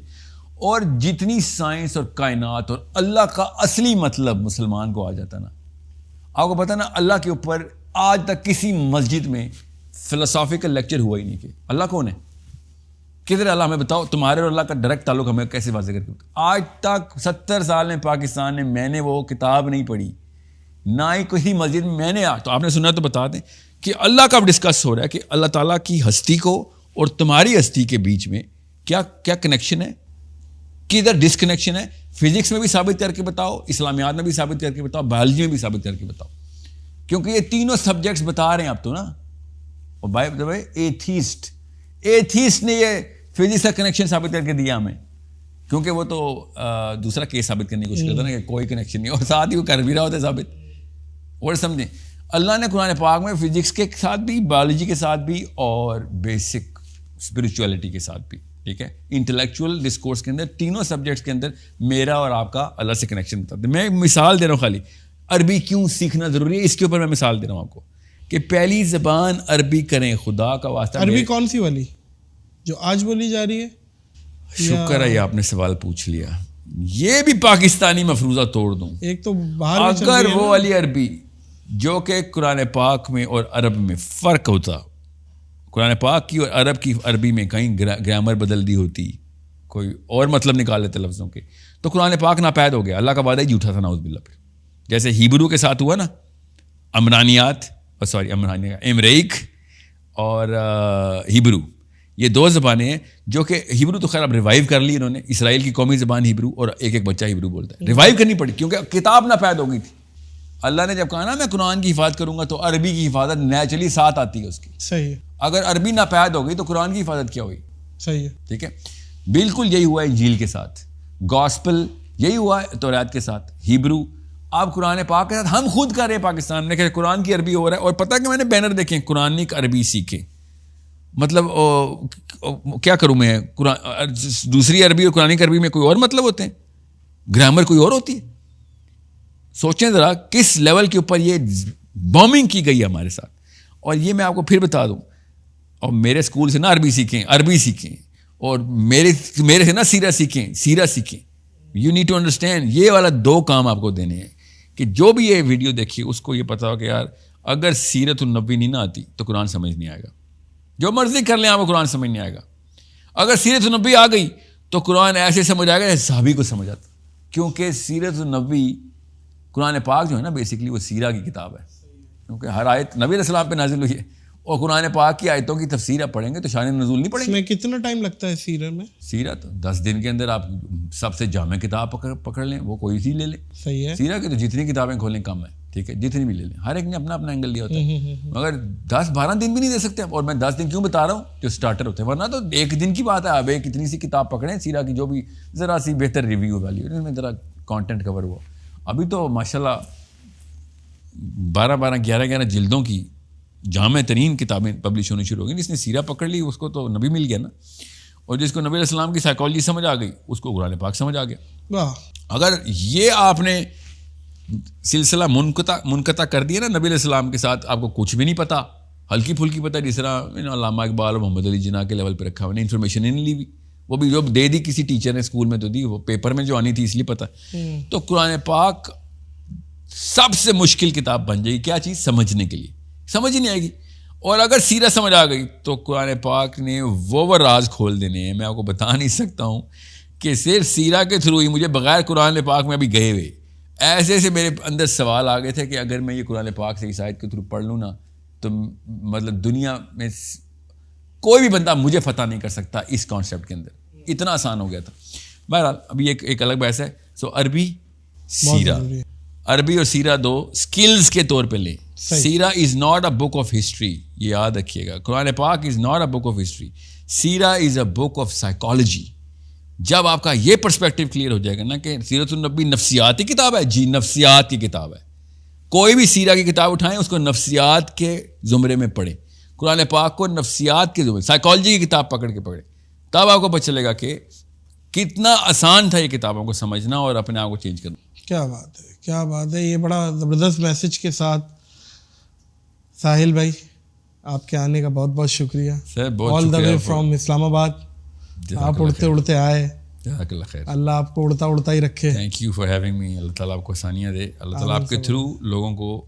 اور جتنی سائنس اور کائنات اور اللہ کا اصلی مطلب مسلمان کو آ جاتا نا, آپ کو پتا نا اللہ کے اوپر آج تک کسی مسجد میں فلسافیکل لیکچر ہوا ہی نہیں کہ اللہ کون ہے, کدھر اللہ, ہمیں بتاؤ تمہارے اور اللہ کا ڈائریکٹ تعلق ہمیں کیسے واضح کر کے. آج تک 70 سال میں پاکستان میں نے وہ کتاب نہیں پڑھی, نہ ہی کسی مسجد میں میں نے, تو آپ نے سنا تو بتا دیں کہ اللہ کا ڈسکس ہو رہا ہے کہ اللہ تعالیٰ کی ہستی کو اور تمہاری ہستی کے بیچ میں کیا کیا کنیکشن ہے, کدھر ڈسکنیکشن ہے. فزکس میں بھی ثابت کر کے بتاؤ, اسلامیات میں بھی ثابت کر کے بتاؤ, بایولوجی میں بھی ثابت کر کے بتاؤ, کیونکہ یہ تینوں سبجیکٹس بتا رہے ہیں اب تو نا. اور بھائی ایتھیسٹ نے یہ فزکس کا کنیکشن ثابت کر کے دیا ہمیں, کیونکہ وہ تو دوسرا کیس ثابت کرنے کی کوشش کرتا نا کہ کوئی کنیکشن نہیں, اور ساتھ ہی وہ کر بھی رہا ہوتا ہے ثابت. اور سمجھیں اللہ نے قرآن پاک میں فزکس کے ساتھ بھی, بایولوجی کے ساتھ بھی, اور بیسک اسپرچویلٹی کے ساتھ بھی, ٹھیک ہے, انٹلیکچوئل ڈسکورس کے اندر تینوں سبجیکٹس کے اندر میرا اور آپ کا اللہ سے کنیکشن بتاتے. میں مثال دے رہا ہوں خالی, عربی کیوں سیکھنا ضروری ہے اس کے اوپر میں مثال دے رہا ہوں آپ کو, کہ پہلی زبان عربی کریں, خدا کا واسطہ. عربی کون سی والی جو آج بولی جا رہی ہے؟ شکر ہے یہ آپ نے سوال پوچھ لیا, یہ بھی پاکستانی مفروضہ توڑ دوں. ایک تو باہر اگر وہ والی عربی جو کہ قرآن پاک میں اور عرب میں فرق ہوتا, قرآن پاک کی اور عرب کی عربی میں کہیں گرامر بدل دی ہوتی, کوئی اور مطلب نکال لیتے لفظوں کے, تو قرآن پاک ناپید ہو گیا. اللہ کا وعدہ ہی جھوٹا تھا نعوذ باللہ. پھر جیسے ہیبرو کے ساتھ ہوا نا, امریک اور ہیبرو, یہ 2 زبانیں ہیں جو کہ ہیبرو تو خیر اب ریوائیو کر لی انہوں نے, اسرائیل کی قومی زبان ہیبرو, اور ایک بچہ ہیبرو بولتا ہے. ریوائیو کرنی پڑی کیونکہ کتاب ناپید ہو گئی تھی. اللہ نے جب کہا نا میں قرآن کی حفاظت کروں گا, تو عربی کی حفاظت نیچرلی ساتھ آتی ہے اس کی. صحیح ہے. اگر عربی ناپید ہو گئی تو قرآن کی حفاظت کیا ہوئی؟ صحیح ہے. ٹھیک ہے, بالکل یہی ہوا ہے انجیل کے ساتھ, گاسپل یہی ہوا ہے تورات کے ساتھ, ہیبرو. آپ قرآن پاک کے ساتھ ہم خود کر رہے ہیں پاکستان میں کہ قرآن کی عربی ہو رہا ہے, اور پتہ کہ میں نے بینر دیکھے قرآن کی عربی سیکھیں, مطلب کیا کروں میں, دوسری عربی اور قرآن کی عربی میں کوئی اور مطلب ہوتے ہیں, گرامر کوئی اور ہوتی ہے. سوچیں ذرا کس لیول کے اوپر یہ بومنگ کی گئی ہے ہمارے ساتھ. اور یہ میں آپ کو پھر بتا دوں, اور میرے اسکول سے نا عربی سیکھیں, اور میرے سے نا سیرہ سیکھیں. یو نیڈ ٹو انڈرسٹینڈ, یہ والا 2 کام آپ کو دینے ہیں کہ جو بھی یہ ویڈیو دیکھیے اس کو یہ پتا ہو کہ یار اگر سیرت النبی نہیں نہ آتی تو قرآن سمجھ نہیں آئے گا. جو مرضی کر لیں آپ کو قرآن سمجھ نہیں آئے گا. اگر سیرت النبی آ گئی تو قرآن ایسے سمجھ آئے گا جیسے صحابی کو سمجھ آتا, کیونکہ سیرت النبی قرآن پاک جو ہے نا بیسکلی وہ سیرہ کی کتاب ہے, کیونکہ ہر آیت نبی علیہ السلام پہ نازل ہوئی ہے, اور قرآن پاک کی آیتوں کی تفسیر آپ پڑھیں گے تو شان نزول نہیں پڑھیں گے. اس میں کتنا ٹائم لگتا ہے سیرت میں؟ سیرت 10 دن کے اندر آپ سب سے جامع کتاب پکڑ لیں, وہ کوئی سی لے لیں. صحیح ہے. سیرت کی تو جتنی کتابیں کھولیں کم ہے, ٹھیک ہے, جتنی بھی لے لیں, ہر ایک نے اپنا اپنا اینگل لیا ہوتا ہے, مگر 10-12 دن بھی نہیں دے سکتے. اور میں 10 دن کیوں بتا رہا ہوں, جو اسٹارٹر ہوتے ہیں, ورنہ تو 1 دن کی بات ہے. اب ایک اتنی سی کتاب پکڑیں سیرہ کی جو بھی ذرا سی بہتر ریویو والی ہے, اس میں ذرا کانٹینٹ کور ہوا. ابھی تو ماشاء اللہ 12-11 جلدوں کی جامع ترین کتابیں پبلش ہونی شروع ہو گئی. جس نے سیرہ پکڑ لی اس کو تو نبی مل گیا نا, اور جس کو نبی علیہ السلام کی سائیکالوجی سمجھ آ گئی اس کو قرآن پاک سمجھ آ گیا. اگر یہ آپ نے سلسلہ منقطع کر دیا نا نبی علیہ السلام کے ساتھ, آپ کو کچھ بھی نہیں پتا, ہلکی پھلکی پتہ, جس طرح علامہ اقبال اور محمد علی جناح کے لیول پہ رکھا ہوا, انفارمیشن ہی نہیں لی ہوئی, وہ بھی جو دے دی کسی ٹیچر نے اسکول میں تو دی, وہ پیپر میں جو آنی تھی اس لیے پتہ. تو قرآن پاک سب سے مشکل کتاب بن جائے گی. کیا چیز؟ سمجھنے کے لیے, سمجھ ہی نہیں آئے گی. اور اگر سیرہ سمجھ آ گئی تو قرآن پاک نے وہ راز کھول دینے ہیں, میں آپ کو بتا نہیں سکتا ہوں کہ صرف سیرہ کے تھرو ہی مجھے بغیر قرآن پاک میں ابھی گئے ہوئے ایسے ایسے میرے اندر سوال آ گئے تھے کہ اگر میں یہ قرآن پاک سے اس آیت کے تھرو پڑھ لوں نا تو مطلب دنیا میں کوئی بھی بندہ مجھے فتح نہیں کر سکتا اس کانسیپٹ کے اندر, اتنا آسان ہو گیا تھا. بہرحال ابھی ایک الگ بحث ہے. سو عربی سیرہ, عربی اور سیرہ دو سکلز کے طور پہ لیں. سیرہ is not a book of history, یہ یاد رکھیے گا. قرآن پاک is not a book of history, سیرہ is a book of psychology. جب آپ کا یہ پرسپیکٹو کلیئر ہو جائے گا نا کہ سیرت النبی نفسیاتی کتاب ہے, جی نفسیات کی کتاب ہے. کوئی بھی سیرہ کی کتاب اٹھائیں اس کو نفسیات کے زمرے میں پڑھیں, قرآن پاک کو نفسیات کے زمرے, سائیکالوجی کی کتاب پکڑ کے پڑھیں, تب آپ کو پتہ چلے گا کہ کتنا آسان تھا یہ کتابوں کو سمجھنا اور اپنے آپ کو چینج کرنا. کیا بات ہے, کیا بات ہے. یہ بڑا زبردست میسج کے ساتھ ساحل بھائی آپ کے آنے کا بہت بہت شکریہ. آل دا وے فرام اسلام آباد, آپ اڑتے اڑتے آئے, جزاک اللہ خیر. اللہ آپ کو اڑتا اڑتا ہی رکھے. Thank you for having me. اللہ تعالیٰ آپ کو آسانیاں دے. اللہ تعالیٰ آپ کے تھرو لوگوں کو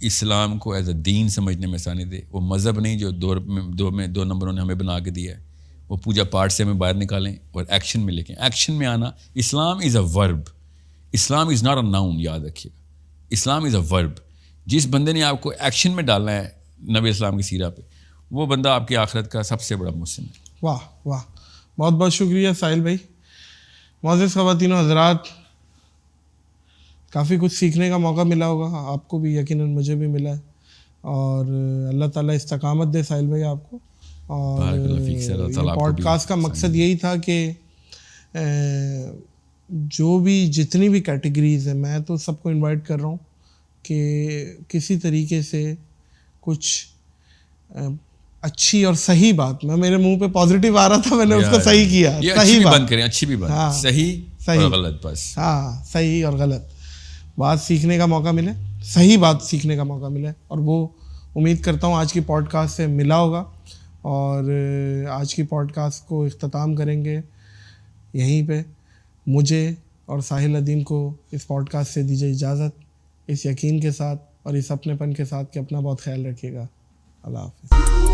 اسلام کو ایز اے دین سمجھنے میں آسانی دے. وہ مذہب نہیں جو دو نمبروں نے ہمیں بنا کے دیا ہے, وہ پوجا پاٹ سے ہمیں باہر نکالیں اور ایکشن میں لے کے, ایکشن میں آنا. اسلام از اے ورب, اسلام از ناٹ اے ناؤن, یاد رکھیے گا. اسلام از اے ورب. جس بندے نے آپ کو ایکشن میں ڈالنا ہے نبی اسلام کی سیرہ پہ, وہ بندہ آپ کی آخرت کا سب سے بڑا محسن ہے. واہ واہ, بہت بہت شکریہ ساحل بھائی. معزز خواتین و حضرات, کافی کچھ سیکھنے کا موقع ملا ہوگا آپ کو بھی, یقیناً مجھے بھی ملا ہے, اور اللہ تعالیٰ استقامت دے ساحل بھائی آپ کو. اور پوڈ کاسٹ کا مقصد یہی تھا کہ جو بھی جتنی بھی کیٹیگریز ہیں, میں تو سب کو انوائٹ کر رہا ہوں کہ کسی طریقے سے کچھ اچھی اور صحیح بات, میں میرے منہ پہ پازیٹیو آ رہا تھا, میں نے اس کو صحیح کیا. صحیح بات کریں, اچھی بھی بات, صحیح اور غلط, بس ہاں صحیح اور غلط بات سیکھنے کا موقع ملے, صحیح بات سیکھنے کا موقع ملے. اور وہ امید کرتا ہوں آج کی پوڈ کاسٹ سے ملا ہوگا. اور آج کی پوڈ کاسٹ کو اختتام کریں گے یہیں پہ. مجھے اور ساحل ادیم کو اس پوڈ کاسٹ سے دیجیے اجازت, اس یقین کے ساتھ اور اس اپنے پن کے ساتھ کہ اپنا بہت خیال رکھیے گا. اللہ حافظ.